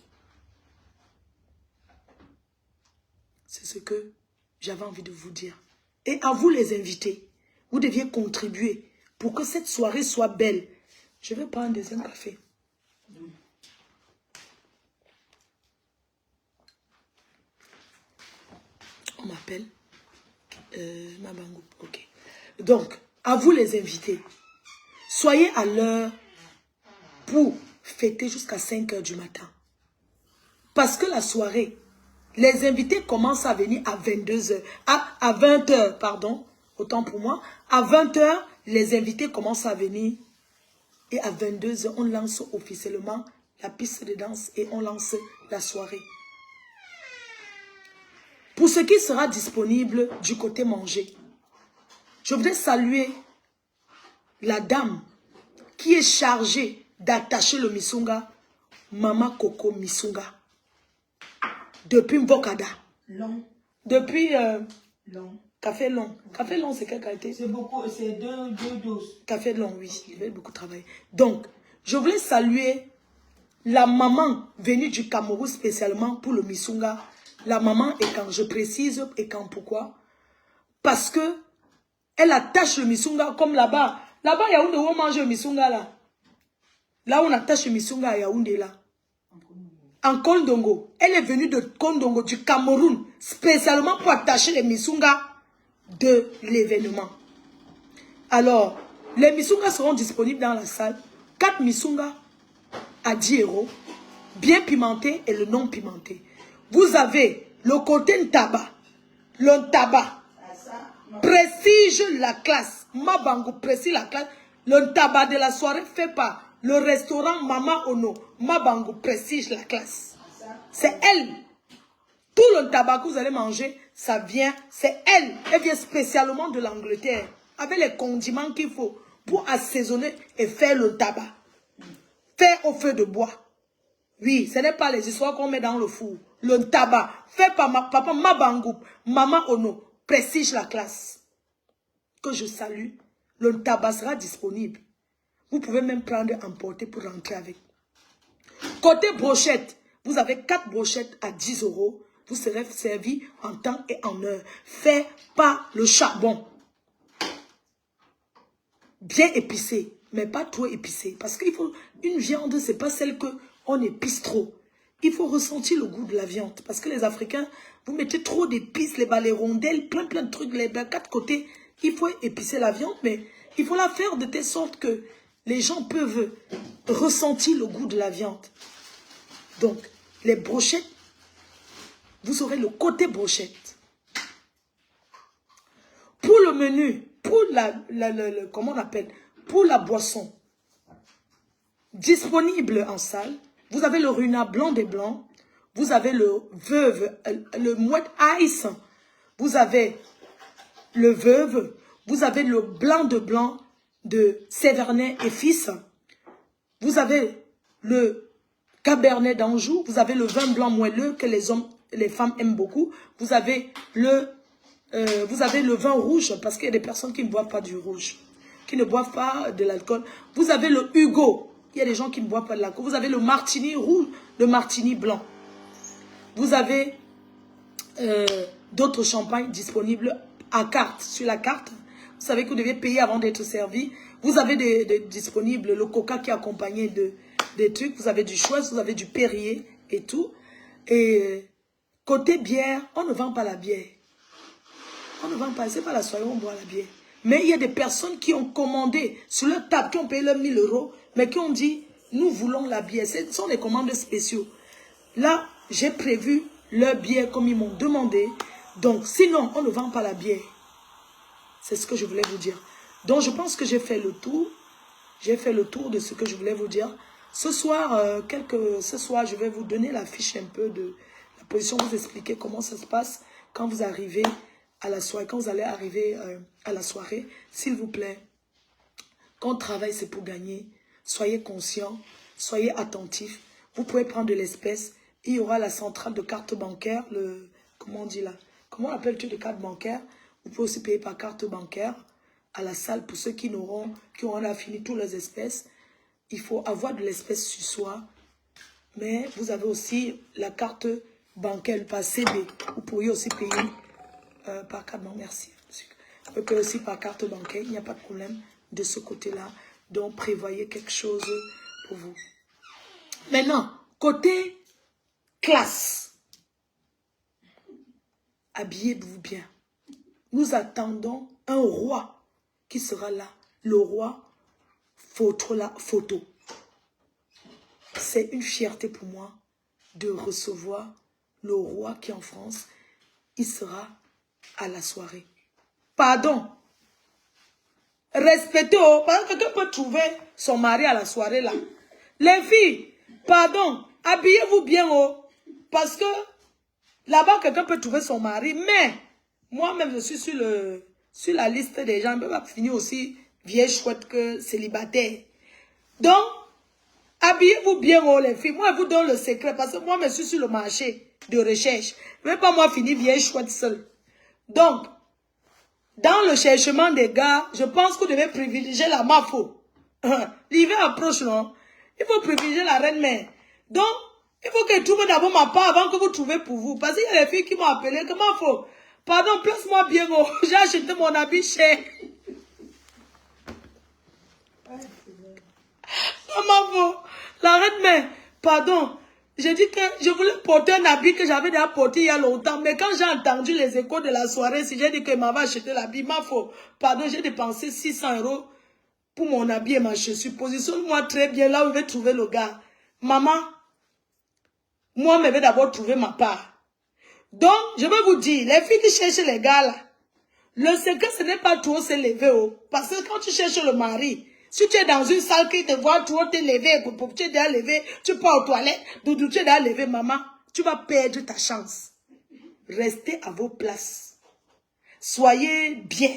Speaker 1: C'est ce que j'avais envie de vous dire. Et à vous les invités, vous deviez contribuer pour que cette soirée soit belle. Je vais prendre un deuxième café. On m'appelle Mabango. Ok. Donc, à vous les invités, soyez à l'heure pour fêter jusqu'à 5 h du matin. Parce que la soirée, les invités commencent à venir à 22 h. À 20 h, pardon, autant pour moi. À 20 h, les invités commencent à venir. Et à 22 h, on lance officiellement la piste de danse et on lance la soirée. Pour ce qui sera disponible du côté manger, je voudrais saluer la dame qui est chargée d'attacher le Misunga, Maman Coco Misunga. Depuis Mbokada.
Speaker 2: Long.
Speaker 1: Depuis
Speaker 2: Long.
Speaker 1: Café Long. Café Long, c'est quelle qualité?
Speaker 2: C'est beaucoup, c'est deux doses.
Speaker 1: Café Long, oui. Il va beaucoup travailler. Donc, je voulais saluer la maman venue du Cameroun spécialement pour le Misunga. La maman, et quand je précise, et quand pourquoi? Parce que elle attache le Misunga comme là-bas. Là-bas, il y a où on mange le misunga là. Là où on attache le misunga à Yaoundé là. En Kondongo. Elle est venue de Kondongo, du Cameroun, spécialement pour attacher les misunga de l'événement. Alors, les misunga seront disponibles dans la salle. 4 misunga à 10 €, bien pimenté et le non pimenté. Vous avez le côté tabac. Le tabac prestige la classe. Mabango prestige la classe. Le tabac de la soirée fait par le restaurant Mama Ono. Mabango prestige la classe. C'est elle. Tout le tabac que vous allez manger, ça vient, c'est elle. Elle vient spécialement de l'Angleterre. Avec les condiments qu'il faut pour assaisonner et faire le tabac. Faire au feu de bois. Oui, ce n'est pas les histoires qu'on met dans le four. Le tabac, fait par papa Mabango, Maman Ono, prestige la classe. Que je salue. Le tabac sera disponible. Vous pouvez même prendre, emporter pour rentrer avec. Côté brochette, vous avez 4 brochettes à 10 €. Vous serez servi en temps et en heure. Fait par le charbon. Bien épicé, mais pas trop épicé. Parce qu'il faut, une viande, c'est pas celle qu'on épice trop. Il faut ressentir le goût de la viande. Parce que les Africains, vous mettez trop d'épices, les rondelles, plein de trucs, les 4 côtés. Il faut épicer la viande, mais il faut la faire de telle sorte que les gens peuvent ressentir le goût de la viande. Donc, les brochettes, vous aurez le côté brochette. Pour le menu, pour comment on appelle, pour la boisson, disponible en salle, vous avez le runa blanc des blancs, vous avez le veuve, le mouette ice, vous avez le veuve, vous avez le blanc de Sévernet et fils, vous avez le cabernet d'Anjou, vous avez le vin blanc moelleux que les femmes aiment beaucoup, vous avez le vin rouge, parce qu'il y a des personnes qui ne boivent pas du rouge, qui ne boivent pas de l'alcool. Vous avez le Hugo, il y a des gens qui ne boivent pas de l'alcool. Vous avez le martini rouge, le martini blanc. Vous avez d'autres champagnes disponibles à carte, sur la carte. Vous savez que vous devez payer avant d'être servi. Vous avez disponibles le coca qui est accompagné des trucs. Vous avez du Schweppes, vous avez du Perrier et tout. Et côté bière, on ne vend pas la bière. On ne vend pas, c'est pas la soirée où on boit la bière. Mais il y a des personnes qui ont commandé sur leur table, qui ont payé leurs 1000 €, mais qui ont dit, nous voulons la bière. Ce sont des commandes spéciaux. Là, j'ai prévu leur bière comme ils m'ont demandé. Donc, sinon, on ne vend pas la bière. C'est ce que je voulais vous dire. Donc, je pense que j'ai fait le tour. J'ai fait le tour de ce que je voulais vous dire. Ce soir, je vais vous donner la fiche un peu de la position, vous expliquer comment ça se passe quand vous arrivez à la soirée, quand vous allez arriver à la soirée. S'il vous plaît, quand on travaille, c'est pour gagner. Soyez conscients, soyez attentifs. Vous pouvez prendre de l'espèce. Il y aura la centrale de carte bancaire, comment on dit là? Comment appelles-tu de carte bancaire? Vous pouvez aussi payer par carte bancaire à la salle pour ceux qui auront fini toutes les espèces. Il faut avoir de l'espèce sur soi. Mais vous avez aussi la carte bancaire par CB. Vous pourriez aussi payer par carte bancaire. Merci. Vous pouvez payer aussi par carte bancaire. Il n'y a pas de problème de ce côté-là. Donc, prévoyez quelque chose pour vous. Maintenant, côté classe. Habillez-vous bien. Nous attendons un roi qui sera là. Le roi photo. C'est une fierté pour moi de recevoir le roi qui est en France. Il sera à la soirée. Pardon. Respectez, parce que quelqu'un peut trouver son mari à la soirée là. Les filles, pardon, habillez-vous bien, parce que là-bas, quelqu'un peut trouver son mari, mais moi-même, je suis sur la liste des gens, je ne peux pas finir aussi vieille chouette que célibataire. Donc, habillez-vous bien, les filles. Moi, je vous donne le secret, parce que moi, je suis sur le marché de recherche. Je ne vais pas, moi, finir vieille chouette seule. Donc, dans le cherchement des gars, je pense que vous devez privilégier la mafo. L'hiver approche, non? Il faut privilégier la reine-mère. Donc, il faut que je trouve d'abord ma part avant que vous trouvez pour vous. Parce qu'il y a des filles qui m'ont appelé. Comment faut? Pardon, place-moi bien. J'ai acheté mon habit cher. Maman, la reine mère, pardon. J'ai dit que je voulais porter un habit que j'avais déjà porté il y a longtemps. Mais quand j'ai entendu les échos de la soirée, si j'ai dit qu'il m'avait acheté l'habit, ma faute. Pardon, j'ai dépensé 600 € pour mon habit et ma chaussure. Positionne-moi très bien là où je vais trouver le gars. Maman, moi, je vais d'abord trouver ma part. Donc, je vais vous dire, les filles qui cherchent les gars là, le secret, ce n'est pas trop s'élever. Oh, parce que quand tu cherches le mari, si tu es dans une salle qui te voit trop t'élever, tu es déjà levé, tu pars aux toilettes, doudou, tu es déjà levé, maman, tu vas perdre ta chance. Restez à vos places. Soyez bien.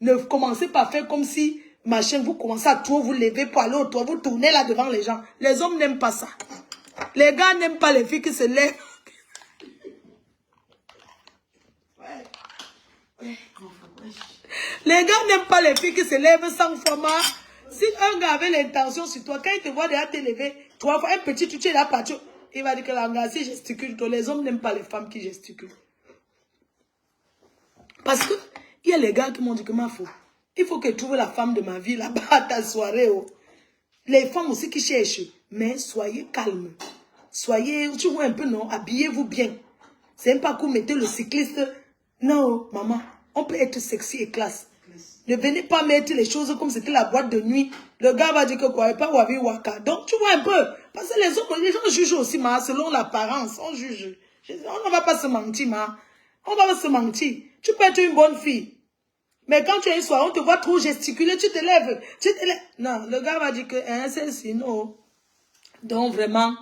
Speaker 1: Ne commencez pas à faire comme si, machin, vous commencez à trop vous lever pour aller au toit, vous tournez là devant les gens. Les hommes n'aiment pas ça. Les gars n'aiment pas les filles qui se lèvent. Les gars n'aiment pas les filles qui se lèvent sans format. Si un gars avait l'intention sur toi, quand il te voit déjà te lever, 3 fois, un petit, tu es là, il va dire que l'engagé si gesticule. Les hommes n'aiment pas les femmes qui gesticulent. Parce que, il y a les gars qui m'ont dit que il faut que je trouve la femme de ma vie là-bas à ta soirée. Oh. Les femmes aussi qui cherchent. Mais soyez calmes. Soyez, tu vois un peu, non, habillez-vous bien. C'est même pas que vous mettez le cycliste. Non, maman, on peut être sexy et classe. Ne venez pas mettre les choses comme c'était la boîte de nuit. Le gars va dire que quoi, pas Wabi Waka. Donc, tu vois un peu. Parce que les gens jugent aussi, ma, selon l'apparence. On juge. On ne va pas se mentir, ma. On va pas se mentir. Tu peux être une bonne fille. Mais quand tu es une soirée, on te voit trop gesticuler, tu te lèves. Non, le gars va dire que, hein, c'est sinon. Donc, vraiment,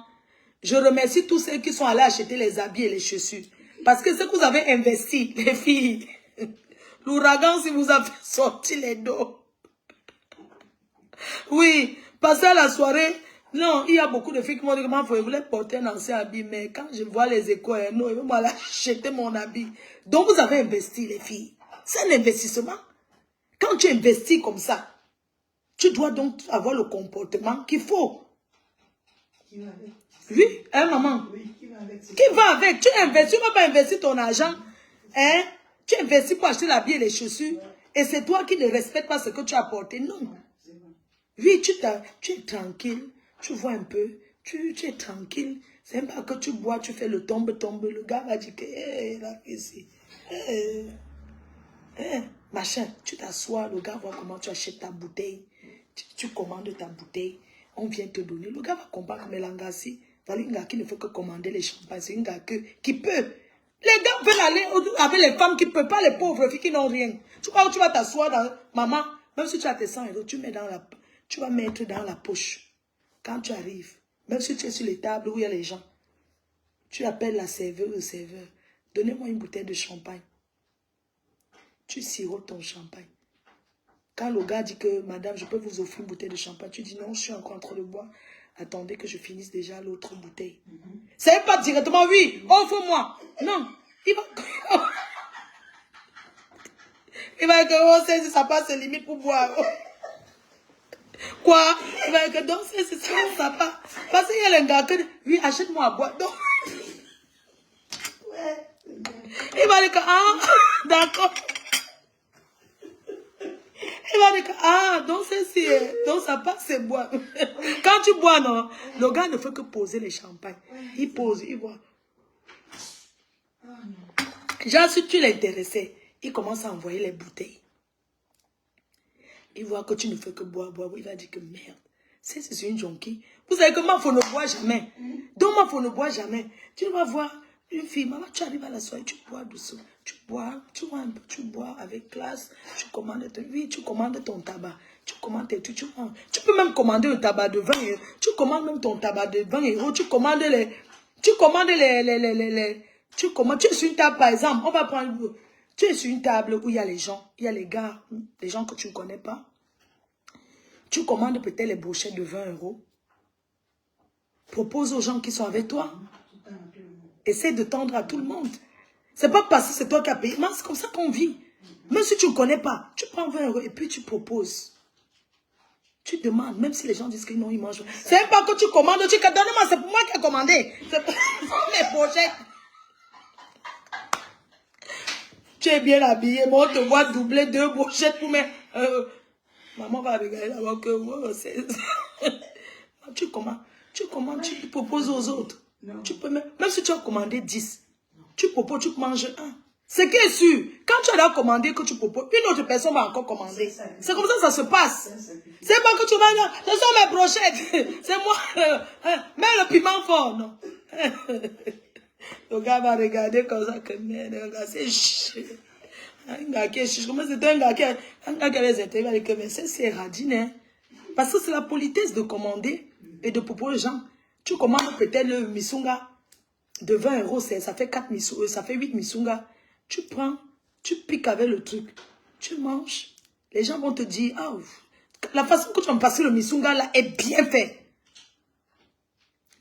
Speaker 1: je remercie tous ceux qui sont allés acheter les habits et les chaussures. Parce que ce que vous avez investi, les filles, l'ouragan, si vous avez sorti les dos. Oui, passer à la soirée, non, il y a beaucoup de filles qui m'ont dit que je voulais porter un ancien habit, mais quand je vois les échos, non, ils vont m'aller acheter mon habit. Donc, vous avez investi, les filles. C'est un investissement. Quand tu investis comme ça, tu dois donc avoir le comportement qu'il faut. Oui, hein, maman? Oui, qui va avec? Tu investis, tu ne vas pas investir ton argent. Hein? Tu investis pour acheter l'habit et les chaussures. Et c'est toi qui ne respectes pas ce que tu as apporté. Non. Oui, tu es tranquille. Tu vois un peu. Tu es tranquille. C'est même pas que tu bois, tu fais le tombe. Le gars va dire que, là, ici. Machin, tu t'assois, le gars voit comment tu achètes ta bouteille. Tu commandes ta bouteille. On vient te donner. Le gars va comprendre que Mélangassi, voilà un gars qui ne fait que commander les champagnes. C'est un gars qui peut. Les gars veulent aller avec les femmes qui ne peuvent pas, les pauvres filles qui n'ont rien. Tu crois que tu vas t'asseoir dans... Maman, même si tu as tes 100 €, tu vas mettre dans la poche. Quand tu arrives, même si tu es sur les tables où il y a les gens, tu appelles la serveuse ou le serveur. Donnez-moi une bouteille de champagne. Tu sirotes ton champagne. Quand le gars dit que, madame, je peux vous offrir une bouteille de champagne, tu dis non, je suis encore en train de boire. Attendez que je finisse déjà l'autre bouteille. C'est pas directement, oui, offre-moi. Non, il va... il va dire que, oh, c'est, ça passe les limites pour boire. Quoi? Il va dire que, donc, c'est ça passe. Parce qu'il y a le gars qui dit, oui, achète-moi à boire. Donc... il va dire que, ah, d'accord. Il va dire que, ah, donc c'est donc ça passe, c'est boire. Quand tu bois, non, le gars ne fait que poser les champagnes. Il pose, il voit. Genre, si tu l'intéressais, il commence à envoyer les bouteilles. Il voit que tu ne fais que boire. Il va dire que merde, c'est une jonquille. Vous savez que Mafo ne boit jamais. Donc Mafo ne boit jamais. Tu vas voir une fille, maman, tu arrives à la soirée, tu bois doucement. Tu bois un peu, tu bois avec classe. Tu commandes ton tabac. Tu commandes tes trucs. Tu peux même commander le tabac de 20 €. Tu commandes même ton tabac de 20 €. Tu commandes tu es sur une table, par exemple, on va prendre... Tu es sur une table où il y a les gens, il y a les gars, les gens que tu ne connais pas. Tu commandes peut-être les brochettes de 20 €. Propose aux gens qui sont avec toi. Essaie de tendre à tout le monde. C'est pas parce que c'est toi qui as payé. Mais c'est comme ça qu'on vit. Même si tu ne connais pas, tu prends 20 € et puis tu proposes. Tu demandes, même si les gens disent que non, ils mangent. C'est même pas que tu commandes, tu dis que donne-moi, c'est pour moi qui ai commandé. C'est pour mes brochettes. Tu es bien habillé, moi on te voit doubler 2 brochettes pour mes... Maman va regarder là-bas que oh, c'est... Tu commandes, tu proposes aux autres. Non. Tu peux même si tu as commandé 10, tu proposes, tu manges un. Ce qui est sûr, quand tu as commandé que tu proposes, une autre personne va encore commander. C'est comme ça que ça se passe. C'est pas que tu vas dire, ce sont mes brochettes. C'est moi. Mets le piment fort, non. Le gars va regarder comme ça que merde, c'est chiant. Un gars qui est chiant. Comment c'est un gars qui a les intérêts, mais c'est radine, hein. Parce que c'est la politesse de commander et de proposer aux gens. Tu commandes peut-être le misunga de 20 €, ça fait 4 misunga, ça fait 8 misunga. Tu prends, tu piques avec le truc, tu manges. Les gens vont te dire, ah, la façon que tu vas passer le misunga là est bien fait.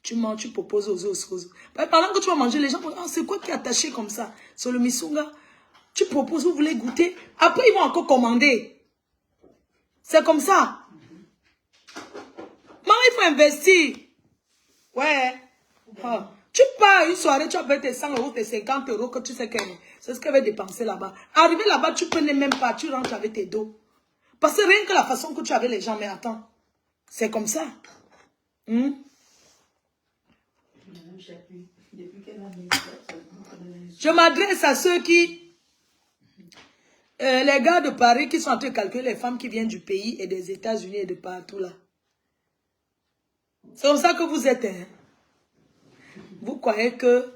Speaker 1: Tu manges, tu proposes aux autres. Pendant que tu vas manger, les gens vont dire, ah, c'est quoi qui est attaché comme ça? Sur le misunga, tu proposes, vous voulez goûter. Après, ils vont encore commander. C'est comme ça. Maman, il faut investir. Ouais. Ah. Tu pars une soirée, tu as fait tes 100 €, tes 50 € que tu sais que c'est ce qu'elle va dépenser là-bas. Arrivé là-bas, tu prenais même pas, tu rentres avec tes dos. Parce que rien que la façon que tu avais les gens, mais attends, c'est comme ça. Je m'adresse à ceux qui, les gars de Paris qui sont en train de calculer les femmes qui viennent du pays et des États-Unis et de partout là. C'est comme ça que vous êtes, hein? Vous croyez que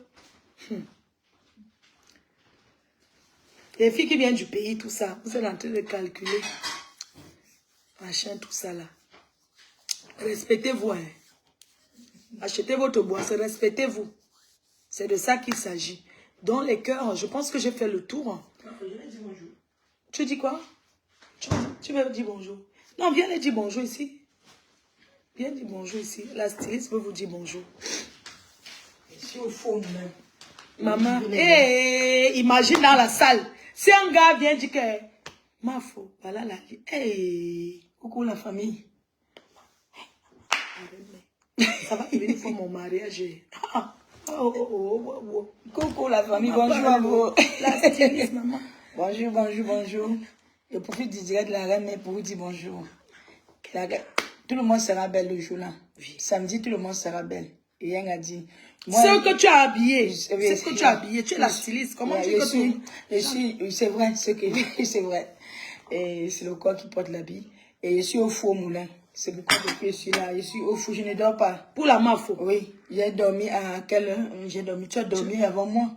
Speaker 1: les filles qui viennent du pays, tout ça, vous êtes en train de calculer. Machin, tout ça là. Respectez-vous, hein. Achetez votre boisson, respectez-vous. C'est de ça qu'il s'agit. Dans les cœurs, je pense que j'ai fait le tour.
Speaker 2: Je vais dire bonjour.
Speaker 1: Tu dis quoi? Tu veux dire bonjour? Non, viens les dire bonjour ici. Viens dire bonjour ici. La styliste veut vous dire bonjour.
Speaker 2: Si au fond,
Speaker 1: Maman, imagine dans la salle. Si un gars vient dire que ma faux, voilà la vie. Coucou la famille. Ça va venir pour mon mariage.
Speaker 2: Coucou la famille, bonjour à vous. La styliste, maman. Bonjour, bonjour, bonjour. Je profite du direct de la reine pour vous dire bonjour. Tout le monde sera belle le jour-là. Oui. Samedi, tout le monde sera belle. Et rien a dit. Moi,
Speaker 1: ce que tu as habillé, c'est ce que tu as habillé. Tu es la styliste. Comment tu
Speaker 2: je suis, c'est vrai, c'est vrai. Et c'est le corps qui porte l'habit. Et je suis au four moulin. C'est pourquoi depuis je suis là. Je suis au four, je ne dors pas.
Speaker 1: Pour la mafo?
Speaker 2: Oui. J'ai dormi à quelle heure? J'ai dormi. Tu as dormi avant moi?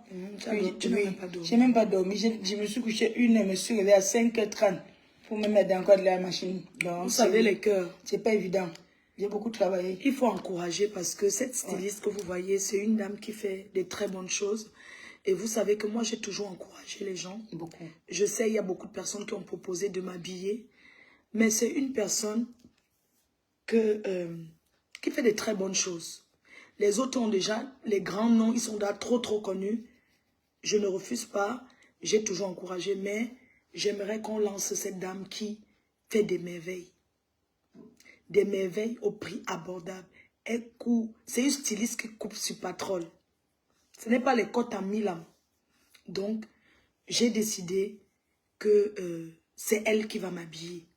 Speaker 1: Tu n'as même pas dormi.
Speaker 2: J'ai même pas dormi. Je me suis couché 1 heure, je me suis réveillée à 5h30 pour me mettre encore de la machine. Donc,
Speaker 1: vous savez les cœurs.
Speaker 2: C'est pas évident. J'ai beaucoup travaillé.
Speaker 1: Il faut encourager parce que cette styliste que vous voyez, c'est une dame qui fait de très bonnes choses. Et vous savez que moi, j'ai toujours encouragé les gens.
Speaker 2: Beaucoup.
Speaker 1: Je sais, il y a beaucoup de personnes qui ont proposé de m'habiller. Mais c'est une personne qui fait de très bonnes choses. Les autres ont déjà les grands noms, ils sont déjà trop connus. Je ne refuse pas, j'ai toujours encouragé, mais j'aimerais qu'on lance cette dame qui fait des merveilles. Des merveilles au prix abordable. C'est une styliste qui coupe sur pétrole. Ce n'est pas les côtes à Milan. Donc, j'ai décidé que c'est elle qui va m'habiller.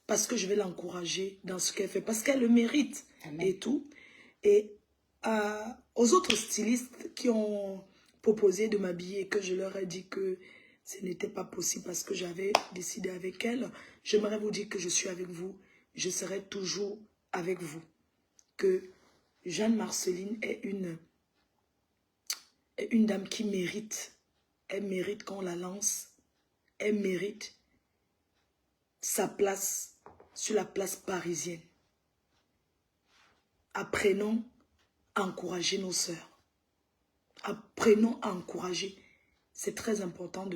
Speaker 1: Parce que je vais l'encourager dans ce qu'elle fait. Parce qu'elle le mérite. Amen. Et tout. Et aux autres stylistes qui ont proposé de m'habiller et que je leur ai dit que ce n'était pas possible parce que j'avais décidé avec elle, j'aimerais vous dire que je suis avec vous. Je serai toujours avec vous. Que Jeanne Marceline est une dame qui mérite. Elle mérite qu'on la lance. Elle mérite sa place sur la place parisienne. Apprenons à encourager nos sœurs. Apprenons à encourager. C'est très important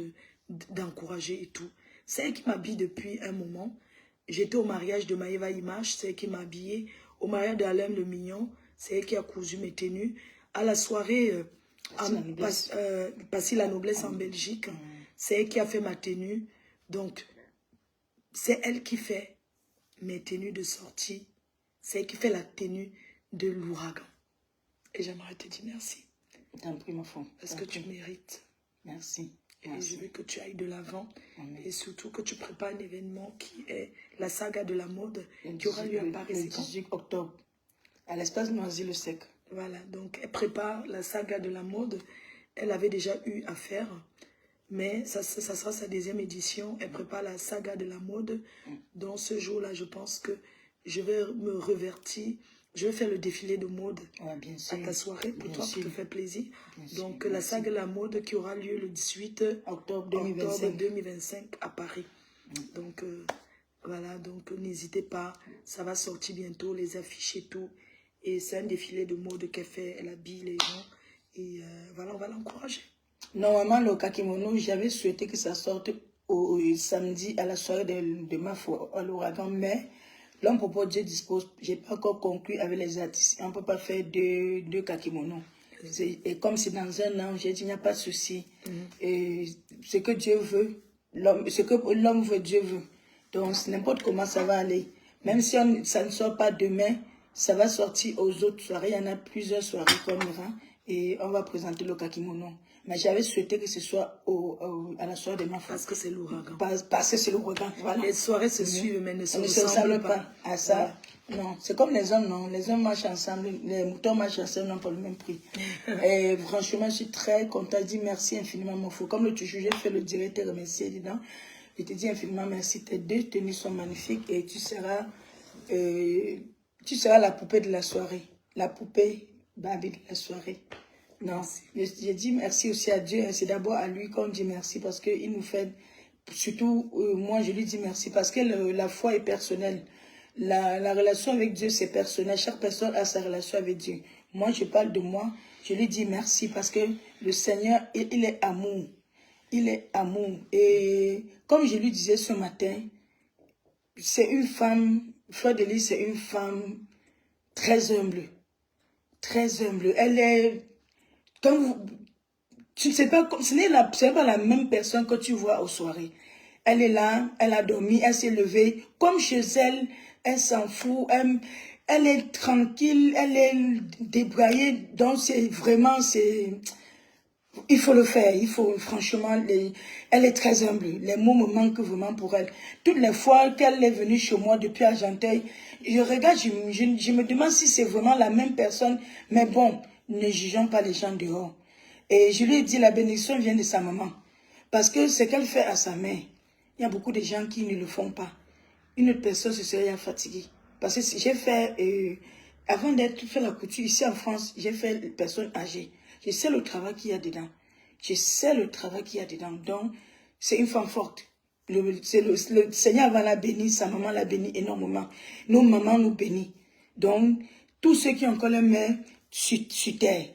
Speaker 1: d'encourager et tout. C'est elle qui m'habille depuis un moment. J'étais au mariage de Maëva Image, c'est elle qui m'a habillée. Au mariage d'Alain Le Mignon, c'est elle qui a cousu mes tenues. À la soirée, Passer la noblesse en Belgique, c'est elle qui a fait ma tenue. Donc, c'est elle qui fait mes tenues de sortie. C'est elle qui fait la tenue de l'ouragan. Et j'aimerais te dire merci.
Speaker 2: T'en prie, mon fond.
Speaker 1: Parce que tu mérites.
Speaker 2: Merci.
Speaker 1: Et je veux que tu ailles de l'avant. Et surtout que tu prépares un événement qui est la saga de la mode qui aura lieu à Paris.
Speaker 2: Le 18 octobre, à l'espace Noisy-le-Sec.
Speaker 1: Voilà, donc elle prépare la saga de la mode. Elle avait déjà eu à faire, mais ça sera sa deuxième édition. Elle prépare la saga de la mode. Dans ce jour-là, je pense que je vais me revertir. Je vais faire le défilé de mode à ta soirée pour toi, pour te faire plaisir. Donc, la saga de la mode qui aura lieu le 18 octobre 2025 à Paris. Donc, voilà, donc n'hésitez pas. Ça va sortir bientôt, les affiches et tout. Et c'est un défilé de mode qu'elle fait. Elle habille les gens. Et voilà, on va l'encourager.
Speaker 2: Normalement, le kakimono, j'avais souhaité que ça sorte au samedi à la soirée de ma foi à l'ouragan, mais l'homme propose, Dieu dispose. Je n'ai pas encore conclu avec les artistes. On ne peut pas faire deux kakimonos. Et comme c'est dans un an, j'ai dit, il n'y a pas de souci. Et ce que Dieu veut, ce que l'homme veut, Dieu veut. Donc, n'importe comment ça va aller. Même si ça ne sort pas demain, ça va sortir aux autres soirées. Il y en a plusieurs soirées qu'on ira. Et on va présenter le kakimono. Mais j'avais souhaité que ce soit à la soirée de ma femme.
Speaker 1: Parce que c'est l'ouragan.
Speaker 2: Parce que c'est l'ouragan. Voilà.
Speaker 1: Les soirées se suivent, mais ne se
Speaker 2: ressemblent
Speaker 1: pas
Speaker 2: à ça. Voilà. Non, c'est comme les hommes, non. Les hommes marchent ensemble, les moutons marchent ensemble, non, pas le même prix. Et franchement, je suis très content. Je dis merci infiniment, mon frère. Comme l'autre jour, j'ai fait le direct et remercier dedans. Je te dis infiniment merci. Tes deux tenues sont magnifiques et tu seras la poupée de la soirée. La poupée Barbie de la soirée. Non, j'ai dit merci aussi à Dieu. C'est d'abord à lui qu'on dit merci parce qu'il nous fait, surtout moi je lui dis merci parce que la foi est personnelle. La relation avec Dieu c'est personnel. Chaque personne a sa relation avec Dieu. Moi je parle de moi, je lui dis merci parce que le Seigneur, il est amour. Il est amour. Et comme je lui disais ce matin, c'est une femme, Fleur de Lys c'est une femme très humble. Très humble. Elle est... tu ne sais pas, ce n'est pas la même personne que tu vois aux soirées. Elle est là, elle a dormi, elle s'est levée. Comme chez elle, elle s'en fout. Elle est tranquille, elle est débraillée. Donc, c'est vraiment, il faut le faire. Il faut, franchement, elle est très humble. Les mots me manquent vraiment pour elle. Toutes les fois qu'elle est venue chez moi depuis Argenteuil, je regarde, je me demande si c'est vraiment la même personne. Mais bon, ne jugeons pas les gens dehors. Et je lui ai dit, la bénédiction vient de sa maman. Parce que ce qu'elle fait à sa mère, il y a beaucoup de gens qui ne le font pas. Une autre personne se serait fatiguée. Parce que j'ai fait, avant d'être fait la couture ici en France, j'ai fait personne âgée. Je sais le travail qu'il y a dedans. Je sais le travail qu'il y a dedans. Donc, c'est une femme forte. Le Seigneur va la bénir, sa maman la bénit énormément. Nos mamans nous bénissent. Donc, tous ceux qui ont encore les mères sur terre,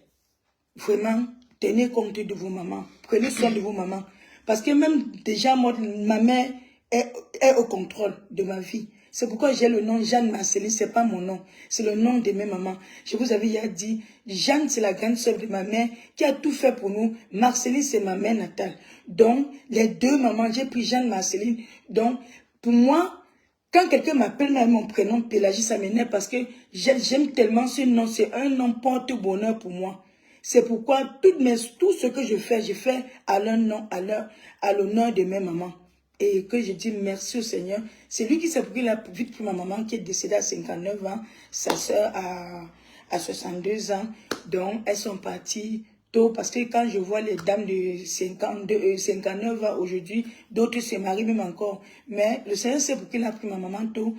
Speaker 2: vraiment, tenez compte de vos mamans. Prenez soin de vos mamans. Parce que même déjà, moi, ma mère est au contrôle de ma vie. C'est pourquoi j'ai le nom Jeanne Marceline, c'est pas mon nom. C'est le nom de mes mamans. Je vous avais déjà dit, Jeanne, c'est la grande sœur de ma mère qui a tout fait pour nous. Marceline, c'est ma mère natale. Donc, les deux mamans, j'ai pris Jeanne Marceline. Donc, pour moi, quand quelqu'un m'appelle même mon prénom, Pélagie, ça m'énerve parce que j'aime tellement ce nom. C'est un nom porte-bonheur pour moi. C'est pourquoi tout ce que je fais à leur nom, à l'honneur de mes mamans. Et que je dis merci au Seigneur. C'est lui qui s'est pris la vite pour ma maman qui est décédée à 59 ans, sa soeur à 62 ans. Donc, elles sont parties tôt parce que quand je vois les dames de 59 ans aujourd'hui, d'autres se marient même encore. Mais le Seigneur sait pour qu'il a pris ma maman tôt.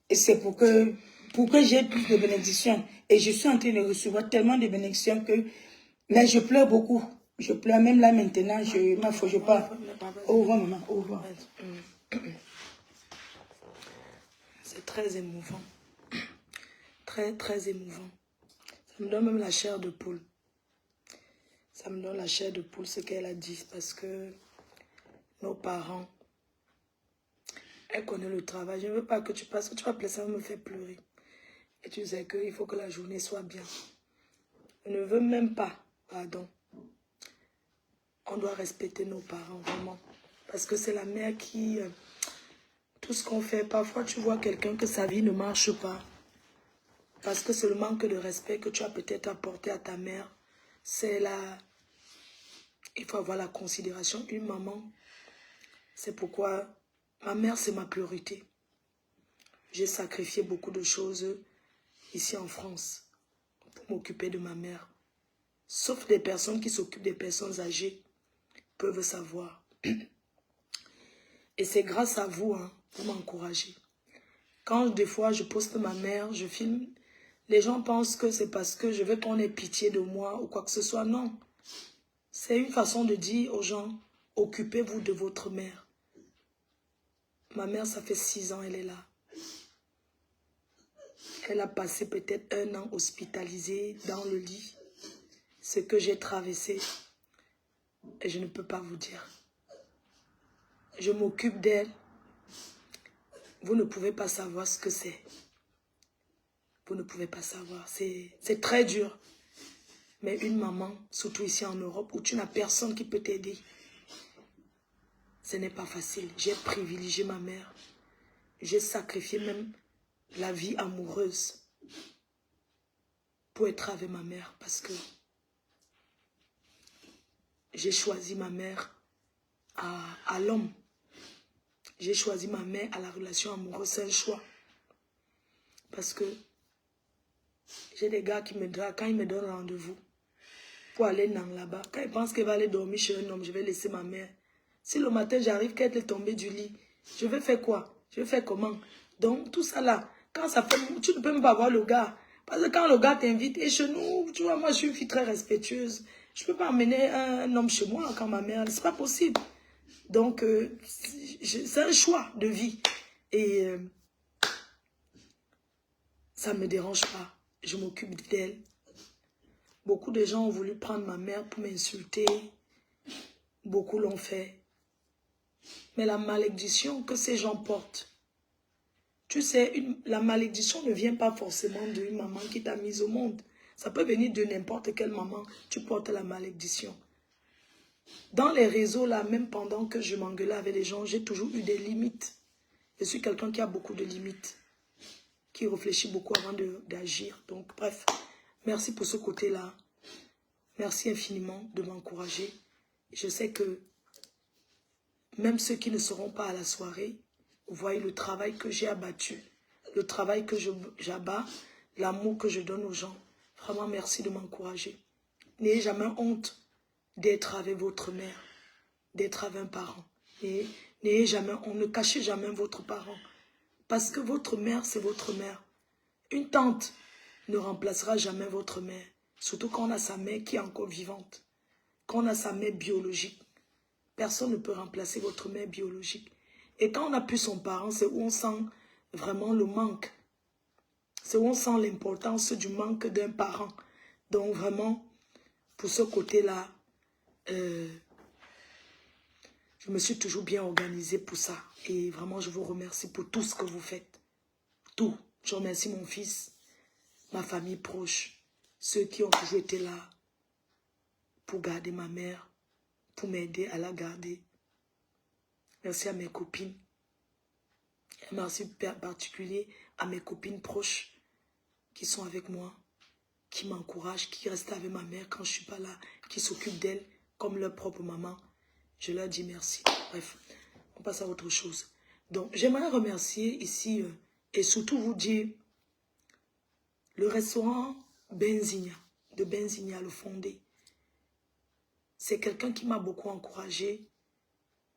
Speaker 2: Et c'est pour que j'ai plus de bénédictions. Et je suis en train de recevoir tellement de bénédictions que... Mais je pleure beaucoup. Je pleure même là maintenant. Ma foi, je parle. Au revoir, maman. Au revoir.
Speaker 1: C'est très émouvant. Très, très émouvant. Ça me donne même la chair de poule. Ça me donne la chair de poule, ce qu'elle a dit. Parce que nos parents, elle connaît le travail. Je ne veux pas que tu passes. Tu vas pleurer, ça va me faire pleurer. Et tu sais qu'il faut que la journée soit bien. Je ne veux même pas. Pardon. On doit respecter nos parents, vraiment. Parce que c'est la mère qui... tout ce qu'on fait, parfois tu vois quelqu'un que sa vie ne marche pas. Parce que c'est le manque de respect que tu as peut-être apporté à ta mère. C'est là... Il faut avoir la considération. Une maman, c'est pourquoi ma mère, c'est ma priorité. J'ai sacrifié beaucoup de choses ici en France pour m'occuper de ma mère. Sauf des personnes qui s'occupent des personnes âgées peuvent savoir. Et c'est grâce à vous, hein, pour m'encourager. Quand des fois je poste ma mère, je filme, les gens pensent que c'est parce que je veux qu'on ait pitié de moi ou quoi que ce soit. Non. C'est une façon de dire aux gens, occupez-vous de votre mère. Ma mère, ça fait 6 ans, elle est là. Elle a passé peut-être 1 an hospitalisée dans le lit. Ce que j'ai traversé, et je ne peux pas vous dire. Je m'occupe d'elle. Vous ne pouvez pas savoir ce que c'est. Vous ne pouvez pas savoir. C'est très dur. Mais une maman, surtout ici en Europe, où tu n'as personne qui peut t'aider, ce n'est pas facile. J'ai privilégié ma mère. J'ai sacrifié même la vie amoureuse pour être avec ma mère. Parce que j'ai choisi ma mère à l'homme. J'ai choisi ma mère à la relation amoureuse. C'est un choix. Parce que j'ai des gars qui me draguent quand ils me donnent rendez-vous pour aller là-bas. Quand ils pensent qu'elle va aller dormir chez un homme, je vais laisser ma mère. Si le matin j'arrive qu'elle est tombée du lit, je vais faire quoi? Je vais faire comment? Donc tout ça là, quand ça fait, tu ne peux même pas voir le gars. Parce que quand le gars t'invite, et chez nous, tu vois, moi je suis une fille très respectueuse. Je ne peux pas amener un homme chez moi quand ma mère, c'est pas possible. Donc c'est un choix de vie. Et ça ne me dérange pas. Je m'occupe d'elle. Beaucoup de gens ont voulu prendre ma mère pour m'insulter. Beaucoup l'ont fait. Mais la malédiction que ces gens portent, tu sais, la malédiction ne vient pas forcément d'une maman qui t'a mise au monde. Ça peut venir de n'importe quelle maman. Tu portes la malédiction. Dans les réseaux, là, même pendant que je m'engueulais avec les gens, j'ai toujours eu des limites. Je suis quelqu'un qui a beaucoup de limites, qui réfléchit beaucoup avant d'agir. Donc, bref, merci pour ce côté-là. Merci infiniment de m'encourager. Je sais que même ceux qui ne seront pas à la soirée, vous voyez le travail que j'ai abattu, le travail que j'abats, l'amour que je donne aux gens. Vraiment, merci de m'encourager. N'ayez jamais honte d'être avec votre mère, d'être avec un parent. N'ayez jamais honte, ne cachez jamais votre parent. Parce que votre mère, c'est votre mère. Une tante ne remplacera jamais votre mère. Surtout quand on a sa mère qui est encore vivante. Quand on a sa mère biologique. Personne ne peut remplacer votre mère biologique. Et quand on n'a plus son parent, c'est où on sent vraiment le manque. C'est où on sent l'importance du manque d'un parent. Donc vraiment, pour ce côté-là, je me suis toujours bien organisée pour ça. Et vraiment, je vous remercie pour tout ce que vous faites. Tout. Je remercie mon fils, ma famille proche, ceux qui ont toujours été là pour garder ma mère, pour m'aider à la garder. Merci à mes copines. Et merci particulier à mes copines proches qui sont avec moi, qui m'encouragent, qui restent avec ma mère quand je ne suis pas là, qui s'occupent d'elle comme leur propre maman. Je leur dis merci. Bref, on passe à autre chose. Donc, j'aimerais remercier ici et surtout vous dire le restaurant Benzigna, de Benzigna, le fondé. C'est quelqu'un qui m'a beaucoup encouragé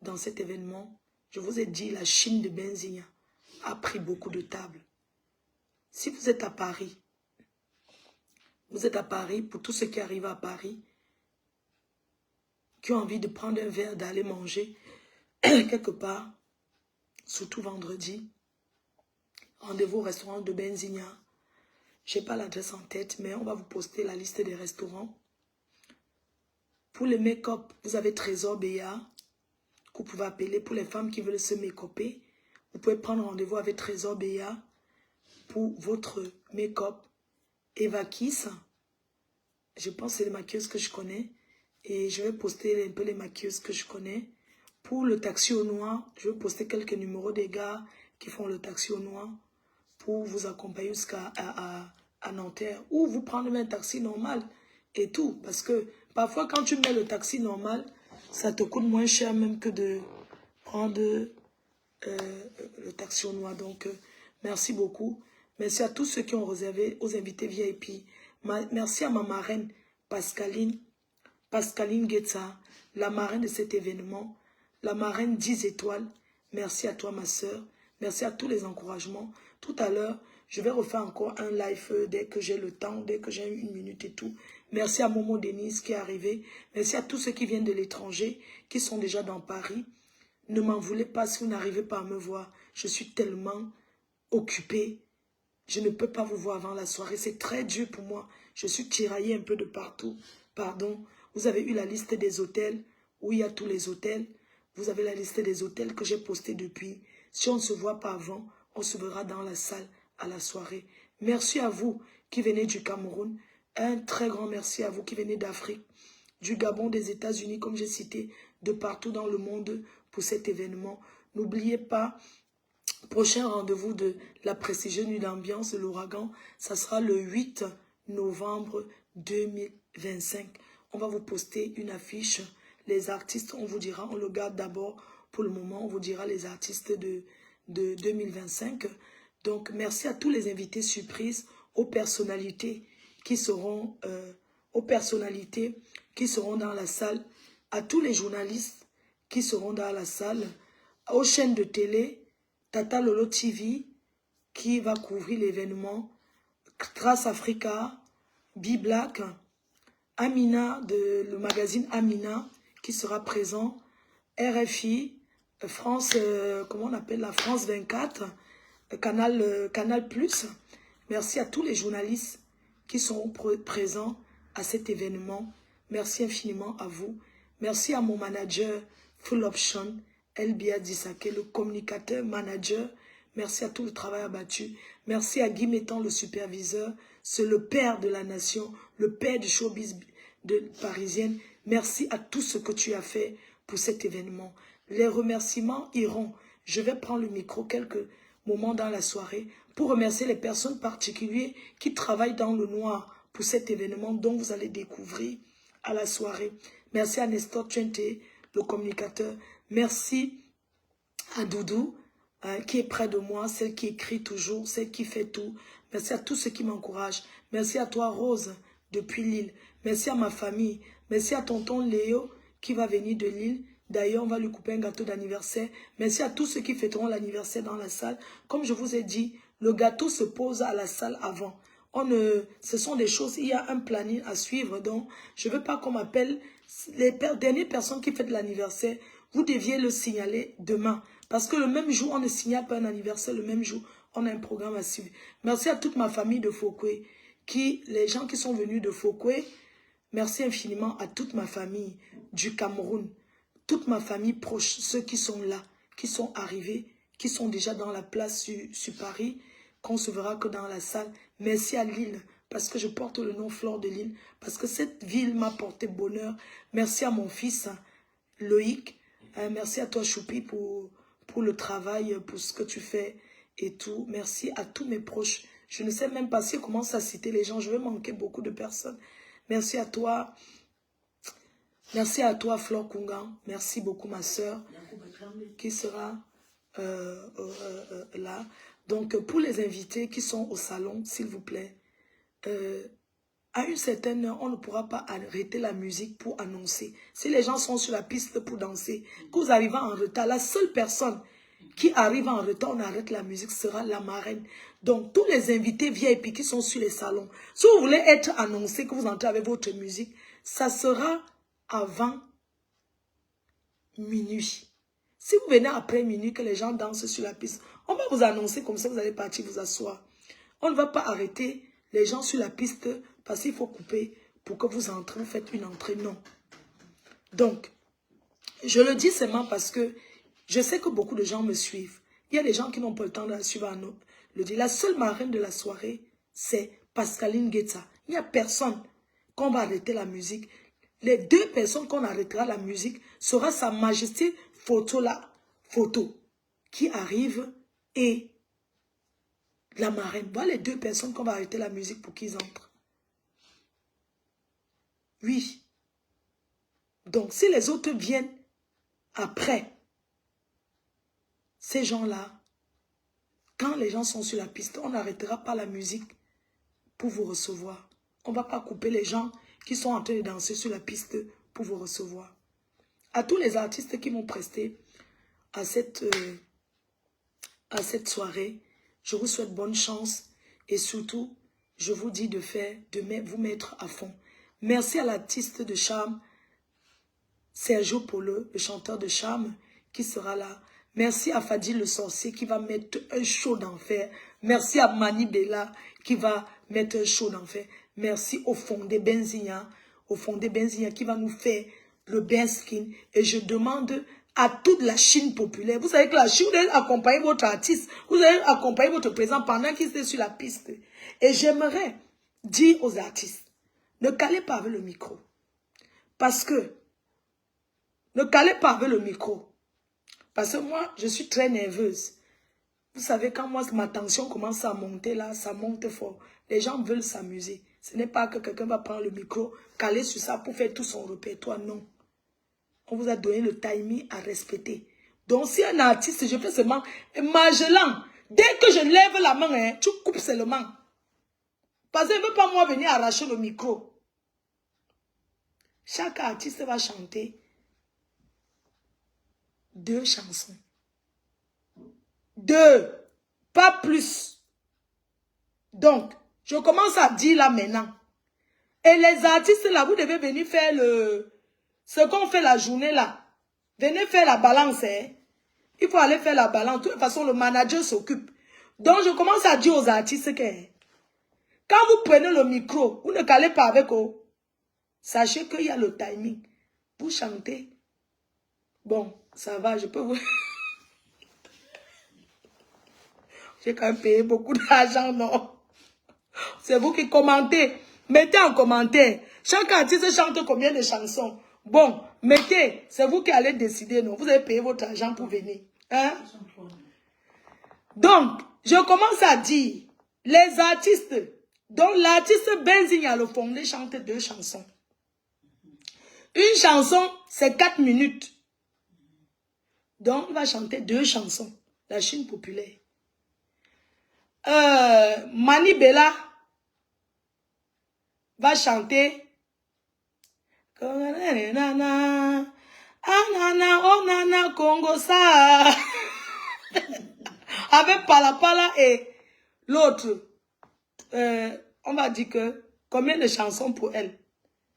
Speaker 1: dans cet événement. Je vous ai dit, la Chine de Benzigna a pris beaucoup de tables. Si vous êtes à Paris, pour tous ceux qui arrivent à Paris, qui ont envie de prendre un verre, d'aller manger quelque part, surtout vendredi, rendez-vous au restaurant de Benzigna. Je n'ai pas l'adresse en tête, mais on va vous poster la liste des restaurants. Pour les make-up, vous avez Trésor Béa, que vous pouvez appeler. Pour les femmes qui veulent se make-upper, vous pouvez prendre rendez-vous avec Trésor Béa pour votre make-up. Eva Kiss, je pense que c'est les maquilleuses que je connais. Et je vais poster un peu les maquilleuses que je connais. Pour le taxi au noir, je vais poster quelques numéros des gars qui font le taxi au noir pour vous accompagner jusqu'à Nanterre. Ou vous prendre un taxi normal et tout. Parce que Parfois, quand tu mets le taxi normal, ça te coûte moins cher même que de prendre le taxi au noir. Donc, merci beaucoup. Merci à tous ceux qui ont réservé, aux invités VIP. Merci à ma marraine, Pascaline Guetza, la marraine de cet événement, la marraine 10 étoiles. Merci à toi, ma soeur. Merci à tous les encouragements. Tout à l'heure, je vais refaire encore un live dès que j'ai le temps, dès que j'ai une minute et tout. Merci à Momo Denise qui est arrivée. Merci à tous ceux qui viennent de l'étranger, qui sont déjà dans Paris. Ne m'en voulez pas si vous n'arrivez pas à me voir. Je suis tellement occupée. Je ne peux pas vous voir avant la soirée. C'est très dur pour moi. Je suis tiraillée un peu de partout. Pardon. Vous avez eu la liste des hôtels, où il y a tous les hôtels. Vous avez la liste des hôtels que j'ai posté depuis. Si on ne se voit pas avant, on se verra dans la salle à la soirée. Merci à vous qui venez du Cameroun. Un très grand merci à vous qui venez d'Afrique, du Gabon, des États-Unis, comme j'ai cité, de partout dans le monde pour cet événement. N'oubliez pas, prochain rendez-vous de la prestigieuse nuit d'ambiance de l'ouragan, ça sera le 8 novembre 2025. On va vous poster une affiche. Les artistes, on vous dira, on le garde d'abord pour le moment, on vous dira les artistes de 2025. Donc, merci à tous les invités surprises, aux personnalités qui seront, dans la salle, à tous les journalistes qui seront dans la salle, aux chaînes de télé, Tata Lolo TV qui va couvrir l'événement, Trace Africa, B-Black, Amina, le magazine Amina qui sera présent, RFI, France, comment on appelle la France 24, Canal Plus. Merci à tous les journalistes qui sont présents à cet événement. Merci infiniment à vous. Merci à mon manager Full Option, Elbia Disake, le communicateur manager. Merci à tout le travail abattu. Merci à Guy Mettan, le superviseur. C'est le père de la nation, le père du showbiz parisienne. Merci à tout ce que tu as fait pour cet événement. Les remerciements iront. Je vais prendre le micro quelques moments dans la soirée pour remercier les personnes particulières qui travaillent dans le noir pour cet événement dont vous allez découvrir à la soirée. Merci à Nestor Twente, le communicateur. Merci à Doudou, qui est près de moi, celle qui écrit toujours, celle qui fait tout. Merci à tous ceux qui m'encouragent. Merci à toi, Rose, depuis Lille. Merci à ma famille. Merci à tonton Léo, qui va venir de Lille. D'ailleurs, on va lui couper un gâteau d'anniversaire. Merci à tous ceux qui fêteront l'anniversaire dans la salle. Comme je vous ai dit, le gâteau se pose à la salle avant. Ce sont des choses, il y a un planning à suivre. Donc, je ne veux pas qu'on m'appelle les dernières personnes qui fêtent l'anniversaire. Vous deviez le signaler demain. Parce que le même jour, on ne signale pas un anniversaire. Le même jour, on a un programme à suivre. Merci à toute ma famille de Fokwe. Les gens qui sont venus de Fokwe, merci infiniment à toute ma famille du Cameroun. Toute ma famille proche, ceux qui sont là, qui sont arrivés, qui sont déjà dans la place sur Paris, qu'on se verra que dans la salle. Merci à Lille, parce que je porte le nom Flore de Lille, parce que cette ville m'a porté bonheur. Merci à mon fils, Loïc. Merci à toi, Choupi, pour le travail, pour ce que tu fais et tout. Merci à tous mes proches. Je ne sais même pas si je commence à citer les gens. Je vais manquer beaucoup de personnes. Merci à toi. Merci à toi, Flore Kungan. Merci beaucoup, ma soeur, qui sera là. Donc, pour les invités qui sont au salon, s'il vous plaît, à une certaine heure, on ne pourra pas arrêter la musique pour annoncer. Si les gens sont sur la piste pour danser, que vous arrivez en retard, la seule personne qui arrive en retard, on arrête la musique, sera la marraine. Donc, tous les invités VIP qui sont sur les salons, si vous voulez être annoncé, que vous entrez avec votre musique, ça sera avant minuit. Si vous venez après minuit, que les gens dansent sur la piste, on va vous annoncer comme ça, vous allez partir vous asseoir. On ne va pas arrêter les gens sur la piste parce qu'il faut couper pour que vous entrez, vous faites une entrée. Non. Donc, je le dis seulement parce que je sais que beaucoup de gens me suivent. Il y a des gens qui n'ont pas le temps de suivre à nous. La seule marraine de la soirée, c'est Pascaline Guetza. Il n'y a personne qu'on va arrêter la musique. Les deux personnes qu'on arrêtera la musique sera Sa Majesté Photo qui arrive et la marraine. Voilà les deux personnes qu'on va arrêter la musique pour qu'ils entrent. Oui. Donc, si les autres viennent après, ces gens-là, quand les gens sont sur la piste, on n'arrêtera pas la musique pour vous recevoir. On ne va pas couper les gens qui sont en train de danser sur la piste pour vous recevoir. À tous les artistes qui m'ont presté à cette soirée, je vous souhaite bonne chance et surtout, je vous dis de vous mettre à fond. Merci à l'artiste de charme, Sergio Polo, le chanteur de charme, qui sera là. Merci à Fadil le sorcier qui va mettre un show d'enfer. Merci à Mani Bella qui va mettre un show d'enfer. Merci au Fondé Benzia, qui va nous faire le bain skin. Et je demande à toute la Chine populaire. Vous savez que la Chine, vous allez accompagner votre artiste, vous allez accompagner votre président pendant qu'il est sur la piste. Et j'aimerais dire aux artistes, ne calez pas avec le micro. Parce que, ne calez pas avec le micro. Parce que moi, je suis très nerveuse. Vous savez, quand moi, ma tension commence à monter là, ça monte fort. Les gens veulent s'amuser. Ce n'est pas que quelqu'un va prendre le micro, caler sur ça pour faire tout son répertoire, non. On vous a donné le timing à respecter. Donc, si un artiste, je fais seulement Magellan, dès que je lève la main, hein, tu coupes seulement. Parce qu'il ne veut pas moi venir arracher le micro. Chaque artiste va chanter 2 chansons. 2, pas plus. Donc, je commence à dire là maintenant. Et les artistes là, vous devez venir faire ce qu'on fait la journée là. Venez faire la balance. Hein. Il faut aller faire la balance. De toute façon, le manager s'occupe. Donc, je commence à dire aux artistes que quand vous prenez le micro, vous ne calez pas avec eux. Sachez qu'il y a le timing. Vous chantez. Bon, ça va, je peux vous... J'ai quand même payé beaucoup d'argent, non? C'est vous qui commentez. Mettez en commentaire. Chaque artiste chante combien de chansons? Bon, mettez. C'est vous qui allez décider, non? Vous avez payé votre argent pour venir. Hein? Donc, je commence à dire, les artistes, donc l'artiste Benzia le Fondé chante 2 chansons. Une chanson, c'est 4 minutes. Donc, il va chanter 2 chansons. La Chine populaire. Mani Bella va chanter Anana, oh nana, Congo ça. Avec Palapala et l'autre. On va dire que combien de chansons pour elle?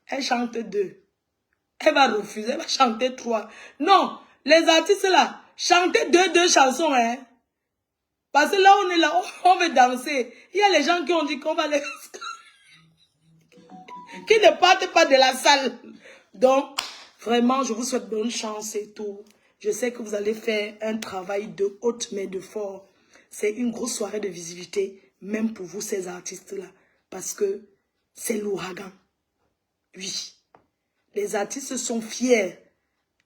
Speaker 1: Elle chante 2. Elle va refuser, elle va chanter 3. Non, les artistes là, chantez 2 chansons, hein. Parce que là, on est là, on veut danser. Il y a les gens qui ont dit qu'on va les... qui ne partent pas de la salle. Donc, vraiment, je vous souhaite bonne chance et tout. Je sais que vous allez faire un travail de haute mais de fort. C'est une grosse soirée de visibilité, même pour vous, ces artistes-là. Parce que c'est l'ouragan. Oui. Les artistes sont fiers,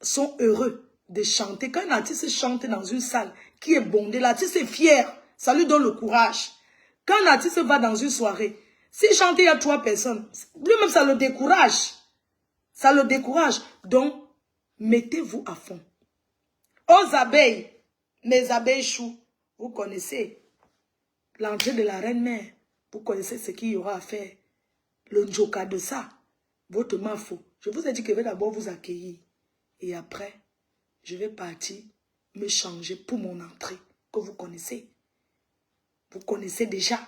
Speaker 1: sont heureux de chanter. Quand un artiste chante dans une salle qui est bondée, l'artiste est fier. Ça lui donne le courage. Quand un artiste va dans une soirée, s'il chante, il y a 3 personnes. Lui-même, ça le décourage. Ça le décourage. Donc, mettez-vous à fond. Aux abeilles, mes abeilles choux, vous connaissez l'entrée de la reine-mère. Vous connaissez ce qu'il y aura à faire. Le njoka de ça. Votre mafo. Je vous ai dit que je vais d'abord vous accueillir. Et après, je vais partir me changer pour mon entrée. Que vous connaissez. Vous connaissez déjà.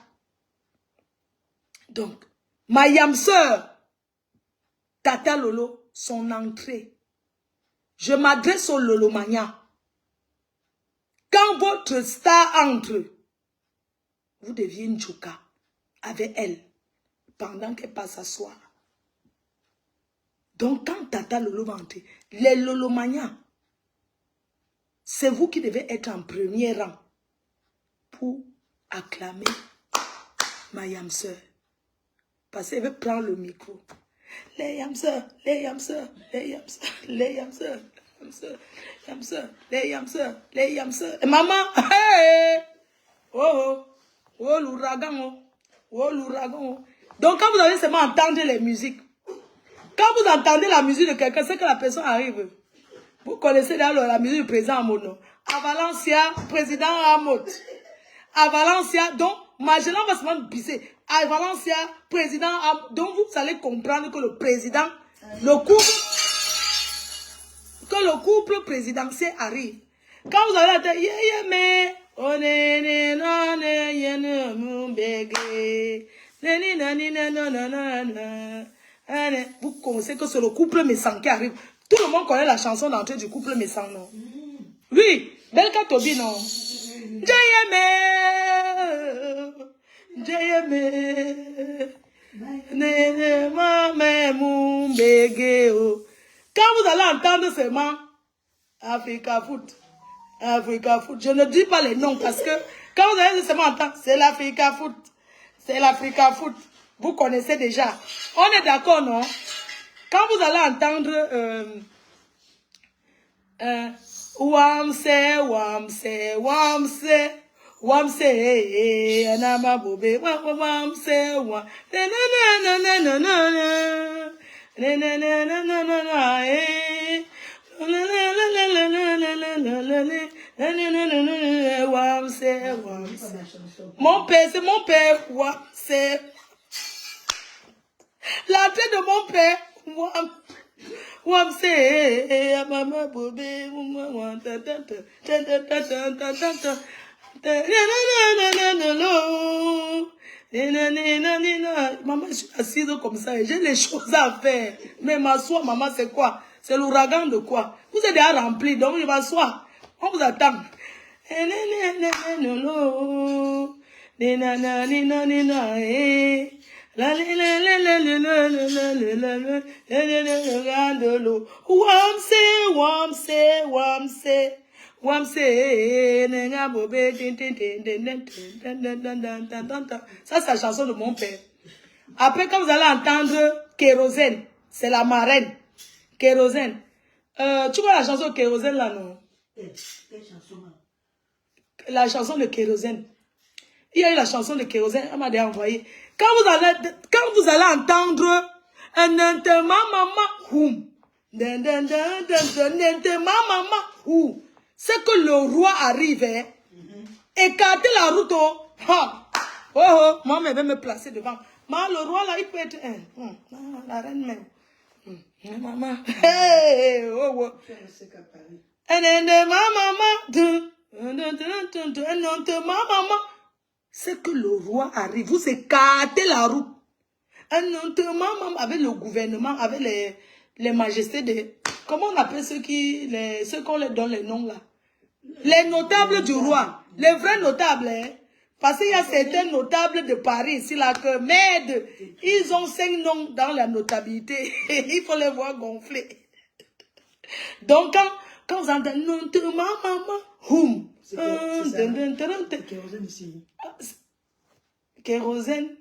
Speaker 1: Donc, ma yamseur, Tata Lolo, son entrée. Je m'adresse au Lolo Mania. Quand votre star entre, vous deviez une Njoka avec elle pendant qu'elle passe s'asseoir. Donc, quand Tata Lolo va entrer, les Lolo Mania, c'est vous qui devez être en premier rang pour acclamer ma yamseur. Parce qu'elle veut prendre le micro. Les yamseurs, les yamseurs, les yamseurs, les yamseurs, les yamseurs, les yamseurs. Et maman, hey! Oh, oh, l'ouragan, oh, l'ouragan. Donc quand vous allez seulement entendre les musiques, Quand vous entendez la musique de quelqu'un, c'est que la personne arrive. Vous connaissez d'ailleurs la musique du président Amono. À Valencia, président Amot. À Valencia, donc, Magellan va se faire pisser. À Valencia, président Amot. Donc, vous allez comprendre que le président, le couple présidentiel arrive. Quand vous avez la tête, vous connaissez que c'est le couple Messan qui arrive. Tout le monde connaît la chanson d'entrée du couple Messan, non? Oui, Belka Tobi, non? Quand vous allez entendre ces mots, Africa Foot, Africa Foot, je ne dis pas les noms parce que quand vous allez seulement entendre, c'est l'Africa Foot, c'est l'Africa Foot, vous connaissez déjà. On est d'accord, non? Quand vous allez entendre Wamse, Wamse, Wamse, Wamse, Anama Bobe, Wamse, mon père, c'est mon père, Wamse. La tête de mon père, Wamse, Mama Bobé, maman, je suis assise comme ça et j'ai les choses à faire. Mais m'asseoir, maman, c'est quoi? C'est l'ouragan de quoi? Vous êtes déjà rempli, donc je m'assois. On vous attend. Ça, c'est la chanson de mon père. Après, quand vous allez entendre Kérosène, c'est la marraine. Kérosène. Tu vois la chanson Kérosène là, non? La chanson de Kérosène. Il y a eu la chanson de Kérosène, elle m'a déjà envoyé. Quand vous allez entendre c'est que le roi arrive, hein? Écartez la route, moi, je vais me placer devant. Mais le roi là, il peut être la reine même. Maman, c'est que le roi arrive, vous écartez la route. Avec le gouvernement, avec les majestés de... Comment on appelle ceux qu'on leur donne les noms là? Les notables du roi. Les vrais notables, hein? Parce qu'il y a certains notables de Paris ici là que, merde, ils ont 5 noms dans la notabilité. Il faut les voir gonfler. Donc, quand vous entendez, Kérosène,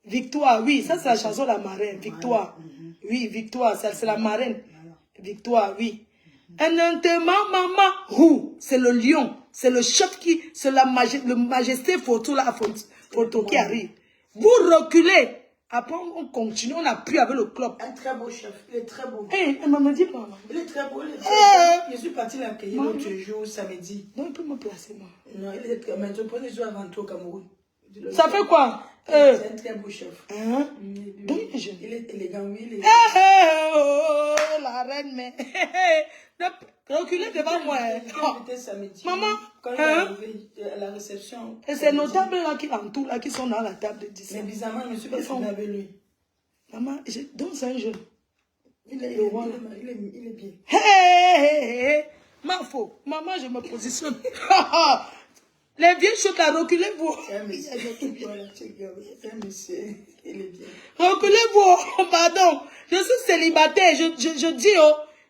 Speaker 1: Victoire, oui, ça c'est la chanson de la marraine, Victoire. Oui, Victoire, c'est la marraine. Victoire, oui. C'est le lion, c'est le chef qui, c'est le majesté photo là, photo qui arrive. Vous reculez. Après, on continue, on appuie avec le club.
Speaker 2: Un très beau chef, il est très beau.
Speaker 1: Elle me dit pas.
Speaker 2: Il est très beau, il est très beau. Je suis partie l'accueillir l'autre jour, samedi.
Speaker 1: Non, il peut me placer, moi.
Speaker 2: Non, il est très beau. Mais tu prenais jour avant toi au Cameroun.
Speaker 1: Ça fait quoi?
Speaker 2: C'est un très beau chef.
Speaker 1: Donc,
Speaker 2: il est élégant, oui. Il est...
Speaker 1: la reine, mais... Reculez devant moi.
Speaker 2: Samedi.
Speaker 1: Maman,
Speaker 2: quand il est arrivé à la réception.
Speaker 1: Et ces notables là qui l'entourent, là, qui sont dans la table de 10.
Speaker 2: Mais bizarrement, je ne suis pas tombée avec lui.
Speaker 1: Maman, donc c'est un jeune.
Speaker 2: Il est bien.
Speaker 1: Hé, ma faux. Maman, je me positionne. Les vieilles choses là, reculez-vous.
Speaker 2: Il est bien.
Speaker 1: Reculez-vous, pardon. Je suis célibataire. Je dis,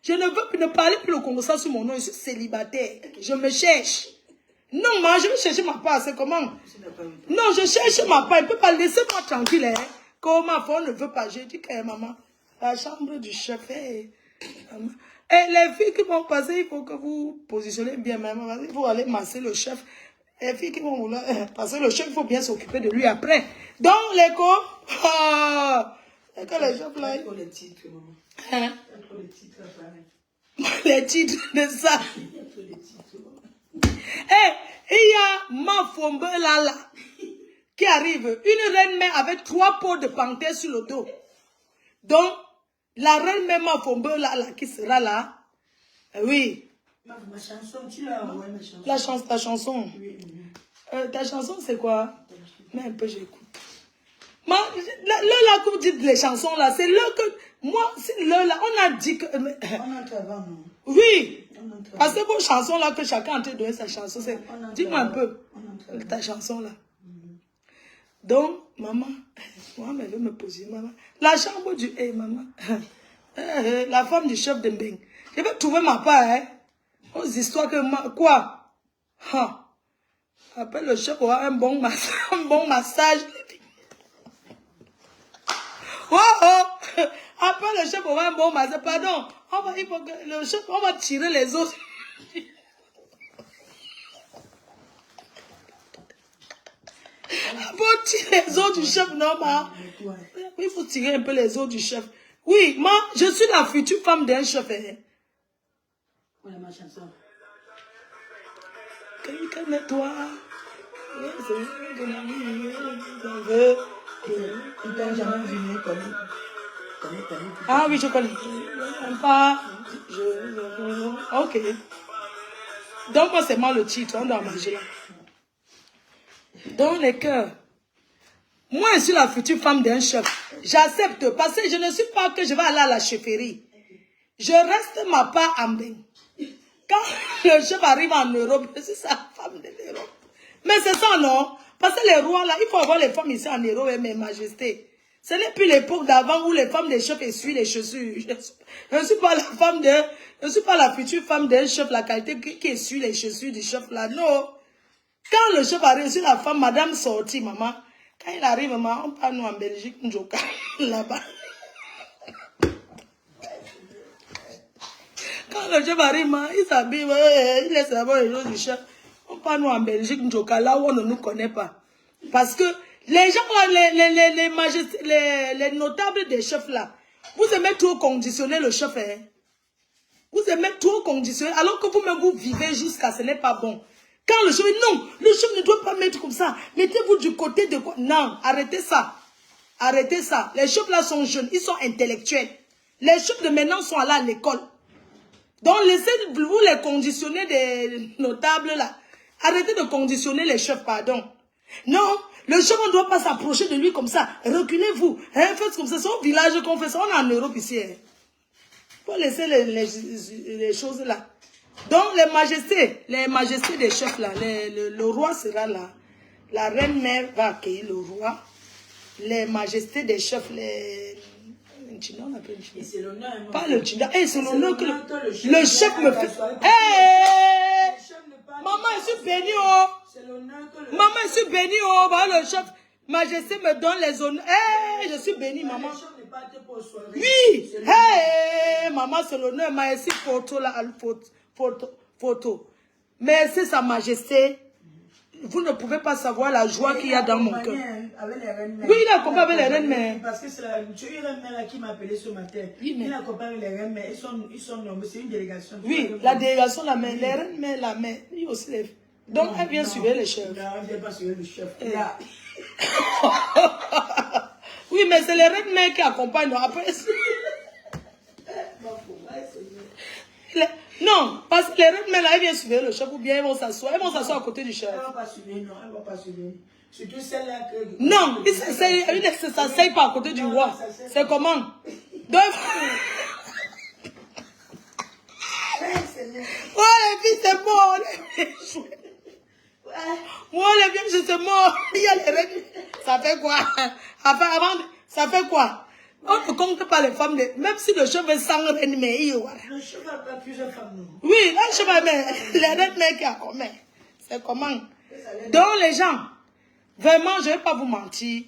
Speaker 1: je ne veux ne parler plus le Congo sur mon nom. Je suis célibataire. Je me cherche. Non, moi, je veux chercher ma part. C'est comment? Non, je cherche ma part. Il ne peut pas laisser moi tranquille. Hein. Comment on ne veut pas. Je dis que maman, la chambre du chef. Et les filles qui vont passer, il faut que vous positionnez bien. Maman, il faut aller masser le chef. Les filles qui vont vouloir. Parce que le chef, il faut bien s'occuper de lui après. Donc, l'écho. C'est que les chefs là...
Speaker 2: Les titres, maman.
Speaker 1: Hein?
Speaker 2: Les titres, pareil.
Speaker 1: Les titres de ça.
Speaker 2: Les titres, maman.
Speaker 1: Eh, il y a Mafombe là, qui arrive. Une reine-mère avec 3 pots de panthère sur le dos. Donc, la reine-mère Mafombe là, qui sera là. Oui.
Speaker 2: Ma chanson, tu l'as envoyé,
Speaker 1: Ta chanson.
Speaker 2: Oui.
Speaker 1: Ta chanson, c'est quoi? Mais un peu, j'écoute. Là, que vous dites les chansons, là, c'est là que... Moi, c'est là, on a dit que...
Speaker 2: On entre avant, non?
Speaker 1: Oui. Parce que vos chansons, là, que chacun a donné sa chanson, c'est... Dis-moi un peu, ta chanson, là. Donc, maman, moi, elle veut me poser, maman. La chambre du... Eh, maman. La femme du chef de Mbeng. Je vais trouver ma part, hein. Aux histoires que... Quoi? Ha. Après, le chef aura un bon massage. Oh, oh. Après, le chef aura un bon massage. Pardon. Il faut que le chef, on va tirer les autres. Pour tirer les os du chef, non, ma. Il faut tirer un peu les os du chef. Oui, moi, je suis la future femme d'un chef. Hein.
Speaker 2: Voilà ma chanson.
Speaker 1: Quelqu'un de toi.
Speaker 2: Il t'a jamais vu comme...
Speaker 1: Ah oui, je connais. Pas. Ok. Donc, moi, c'est moi le titre. On doit manger là. Dans les cœurs. Moi, je suis la future femme d'un chef. J'accepte parce que je ne suis pas que je vais aller à la chefferie. Je reste ma part en bain. Quand le chef arrive en Europe, je suis sa femme de l'Europe. Mais c'est ça, non? Parce que les rois, là, il faut avoir les femmes ici en Europe, et mes majestés. Ce n'est plus l'époque d'avant où les femmes des chefs essuient les chaussures. Je ne suis pas la femme de... Je ne suis pas la future femme d'un chef, la qualité qui essuie les chaussures du chef, là. Non. Quand le chef arrive, je suis la femme, madame sortie, maman. Quand il arrive, maman, on parle nous en Belgique, Njoka, là-bas. Quand le chef arrive, il s'habille, il laisse d'abord les choses du chef. On parle nous en Belgique, Njoka, là où on ne nous connaît pas. Parce que les gens, les notables des chefs là, vous aimez trop conditionner le chef. Hein? Vous aimez trop conditionner, alors que vous-même vous vivez jusqu'à ce n'est pas bon. Quand le chef dit non, le chef ne doit pas mettre comme ça. Mettez-vous du côté de quoi? Non, arrêtez ça. Arrêtez ça. Les chefs là sont jeunes, ils sont intellectuels. Les chefs de maintenant sont allés à l'école. Donc laissez-vous les conditionner des notables là. Arrêtez de conditionner les chefs, pardon. Non, le chef on ne doit pas s'approcher de lui comme ça. Reculez-vous. Hein, faites comme ça. C'est au village qu'on fait ça. On est en Europe ici. Il faut laisser les choses là. Donc les majestés des chefs là, le roi sera là. La reine-mère va accueillir le roi. Les majestés des chefs, les... On appelle
Speaker 2: Et c'est l'honneur.
Speaker 1: Pas le Tchina. Hey, c'est l'honneur que le chef me fait. Hey! Maman, je suis bénie, oh! Maman, je suis bénie, oh! Voilà, le chef, majesté me donne les honneurs. Hey, je suis bénie, maman. Oui! Hey! Maman, c'est l'honneur. Merci, photo là, photo. Merci, sa majesté. Vous ne pouvez pas savoir la joie qu'il y a dans mon cœur. Oui, il a accompagné avec les reines mères.
Speaker 2: Parce que c'est la reine mère qui m'a appelé ce matin. Il a accompagné avec les reines mères. Ils sont nombreux. C'est une délégation.
Speaker 1: Oui, la délégation, la mère. Les reines mères, la mère. Il aussi les... Donc, elle vient suivre les chefs.
Speaker 2: Non, elle ne vient pas suivre le chef.
Speaker 1: Oui, mais c'est les reines mères qui accompagnent. Après... Non, parce que les reines mères, là, elles viennent suivre le chef ou bien elles vont s'asseoir. Elles vont s'asseoir à côté du chef.
Speaker 2: Elles ne vont pas suivre, non. Elles ne vont pas suivre. Surtout celle-là que...
Speaker 1: Non, ils ne s'asseyent pas à côté du roi. C'est comment? Donc... Oh, les filles, c'est mort. Moi, les filles, c'est mort. Il y a les reines. Ça fait quoi? Avant, ça fait quoi? On ne compte pas les femmes, même si le chef est sans reine, mais il y aura.
Speaker 2: Le chef n'a pas plusieurs femmes, non?
Speaker 1: Oui, le chef a les reines, mais qui a combien? C'est comment? Donc, les gens, vraiment, je ne vais pas vous mentir.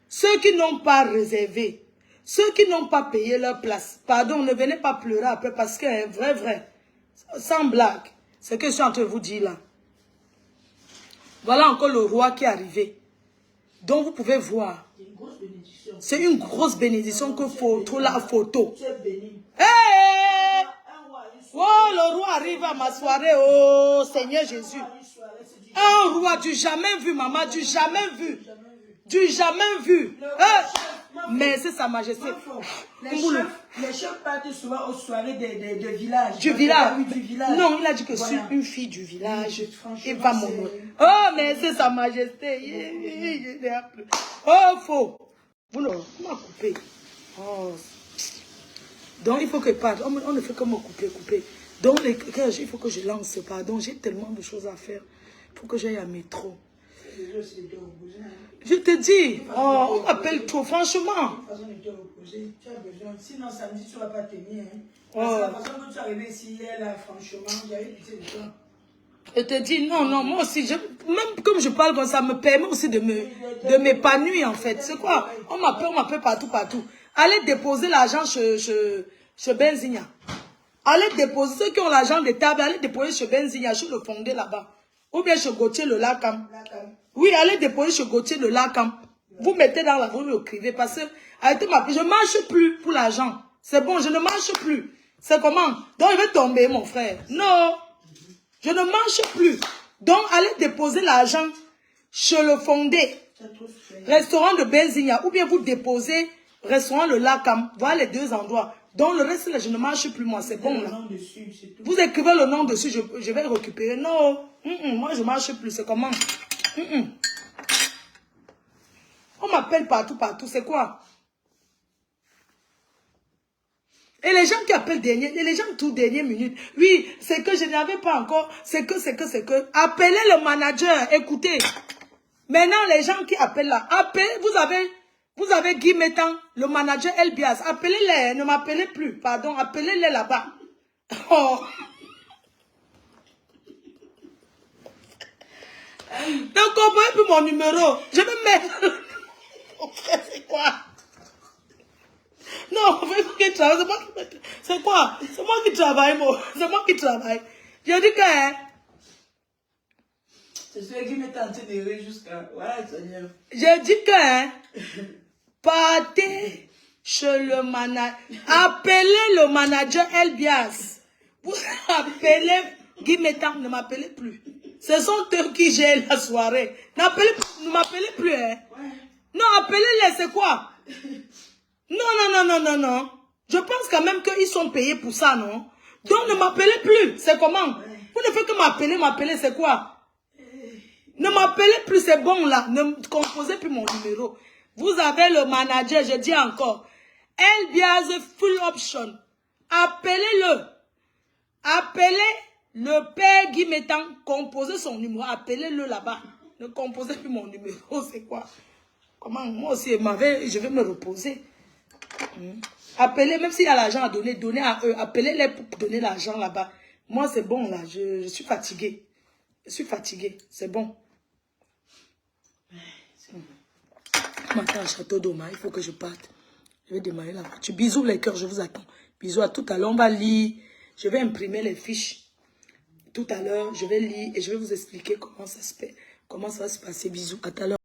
Speaker 1: Ceux qui n'ont pas réservé, ceux qui n'ont pas payé leur place, pardon, ne venez pas pleurer après parce que, vrai, sans blague, ce que je suis en train de vous dire là. Voilà encore le roi qui est arrivé. Donc, vous pouvez voir. C'est une grosse bénédiction que photo la photo.
Speaker 2: Tu es béni.
Speaker 1: Hey! Oh, le roi arrive à ma soirée. Oh, Seigneur Jésus. Un roi du jamais vu, maman, du jamais vu. Du jamais vu. Mais c'est sa majesté.
Speaker 2: Les chefs partent souvent aux soirées de village.
Speaker 1: Du village.
Speaker 2: Oui, du village.
Speaker 1: Non, il a dit que
Speaker 2: Voilà.
Speaker 1: sur une fille du village,
Speaker 2: Oui,
Speaker 1: il va m'honorer. Oh, mais c'est sa majesté. Oh, faux. Vous ne m'a coupé. Oh. Donc, il faut que parte. On ne fait que me couper. Donc, il faut que je lance. Pardon, j'ai tellement de choses à faire. Il faut que j'aille à métro. Je te dis, oh, on m'appelle trop, franchement.
Speaker 2: Sinon, samedi, tu ne vas pas tenir. Hein.
Speaker 1: Oh.
Speaker 2: Parce que la façon que tu es arrivé ici, là, franchement, j'avais pitié de toi.
Speaker 1: Je te dis, non, moi aussi, même comme je parle comme ça, me permet aussi de m'épanouir, en fait. C'est quoi? On m'appelle partout. Allez déposer l'argent chez Benzigna. Allez déposer, ceux qui ont l'argent des tables, allez déposer chez Benzigna, chez le fondé là-bas. Ou bien chez Gauthier le Lacam. Oui, allez déposer chez Gauthier le Lacam. Vous mettez dans la vous le écrivez parce que arrêtez je ne marche plus pour l'argent. C'est bon, je ne marche plus. C'est comment? Donc, il va tomber, mon frère. Non, je ne marche plus. Donc, allez déposer l'argent chez le fondé. Restaurant de Benzigna. Ou bien vous déposez restaurant le Lacam. Voilà les deux endroits. Donc, le reste, là, je ne marche plus, moi. C'est bon, là. Vous écrivez le nom dessus, je vais le récupérer. Non, moi, je ne marche plus. C'est comment? On m'appelle partout. C'est quoi? Et les gens qui appellent les gens tout dernière minute. Oui, c'est que je n'avais pas encore. C'est que. Appelez le manager. Écoutez. Maintenant, les gens qui appellent là. Appelez, vous avez Guy Métan, le manager Elbias. Appelez-les. Ne m'appelez plus. Pardon. Appelez-les là-bas. Oh. Donc, comprenez plus mon numéro. Je vais mettre. Mon frère, c'est quoi? Non, c'est travaille. C'est quoi? C'est moi qui travaille, moi. C'est moi qui travaille. J'ai dit que.
Speaker 2: C'est celui qui m'est tenté de jusqu'à. Voilà, Seigneur.
Speaker 1: J'ai dit que. Partez chez le manager. Appelez le manager Elbias. Vous appelez Guy Métan, ne m'appelez plus. Ce sont eux qui gèrent la soirée. Ne m'appelez plus, hein. Ouais. Non, appelez-les, c'est quoi? Non. Je pense quand même qu'ils sont payés pour ça, non? Donc, ne m'appelez plus. C'est comment? Ouais. Vous ne faites que m'appeler, c'est quoi? Ne m'appelez plus, c'est bon, là. Ne composez plus mon numéro. Vous avez le manager, je dis encore. Elbias Full Option. Appelez-le. Appelez le père Guy Métan. Composez son numéro. Appelez-le là-bas. Ne composez plus mon numéro, c'est quoi? Comment? Moi aussi, je vais me reposer. Appelez, même s'il y a l'argent à donner, donnez à eux. Appelez-les pour donner l'argent là-bas. Moi, c'est bon, là. Je suis fatiguée. C'est bon. Maintenant, Château d'Oma, il faut que je parte. Je vais démarrer la voiture. Bisous les cœurs, je vous attends. Bisous à tout à l'heure. On va lire. Je vais imprimer les fiches. Tout à l'heure, je vais lire et je vais vous expliquer comment ça va se passer. Bisous. À tout à l'heure.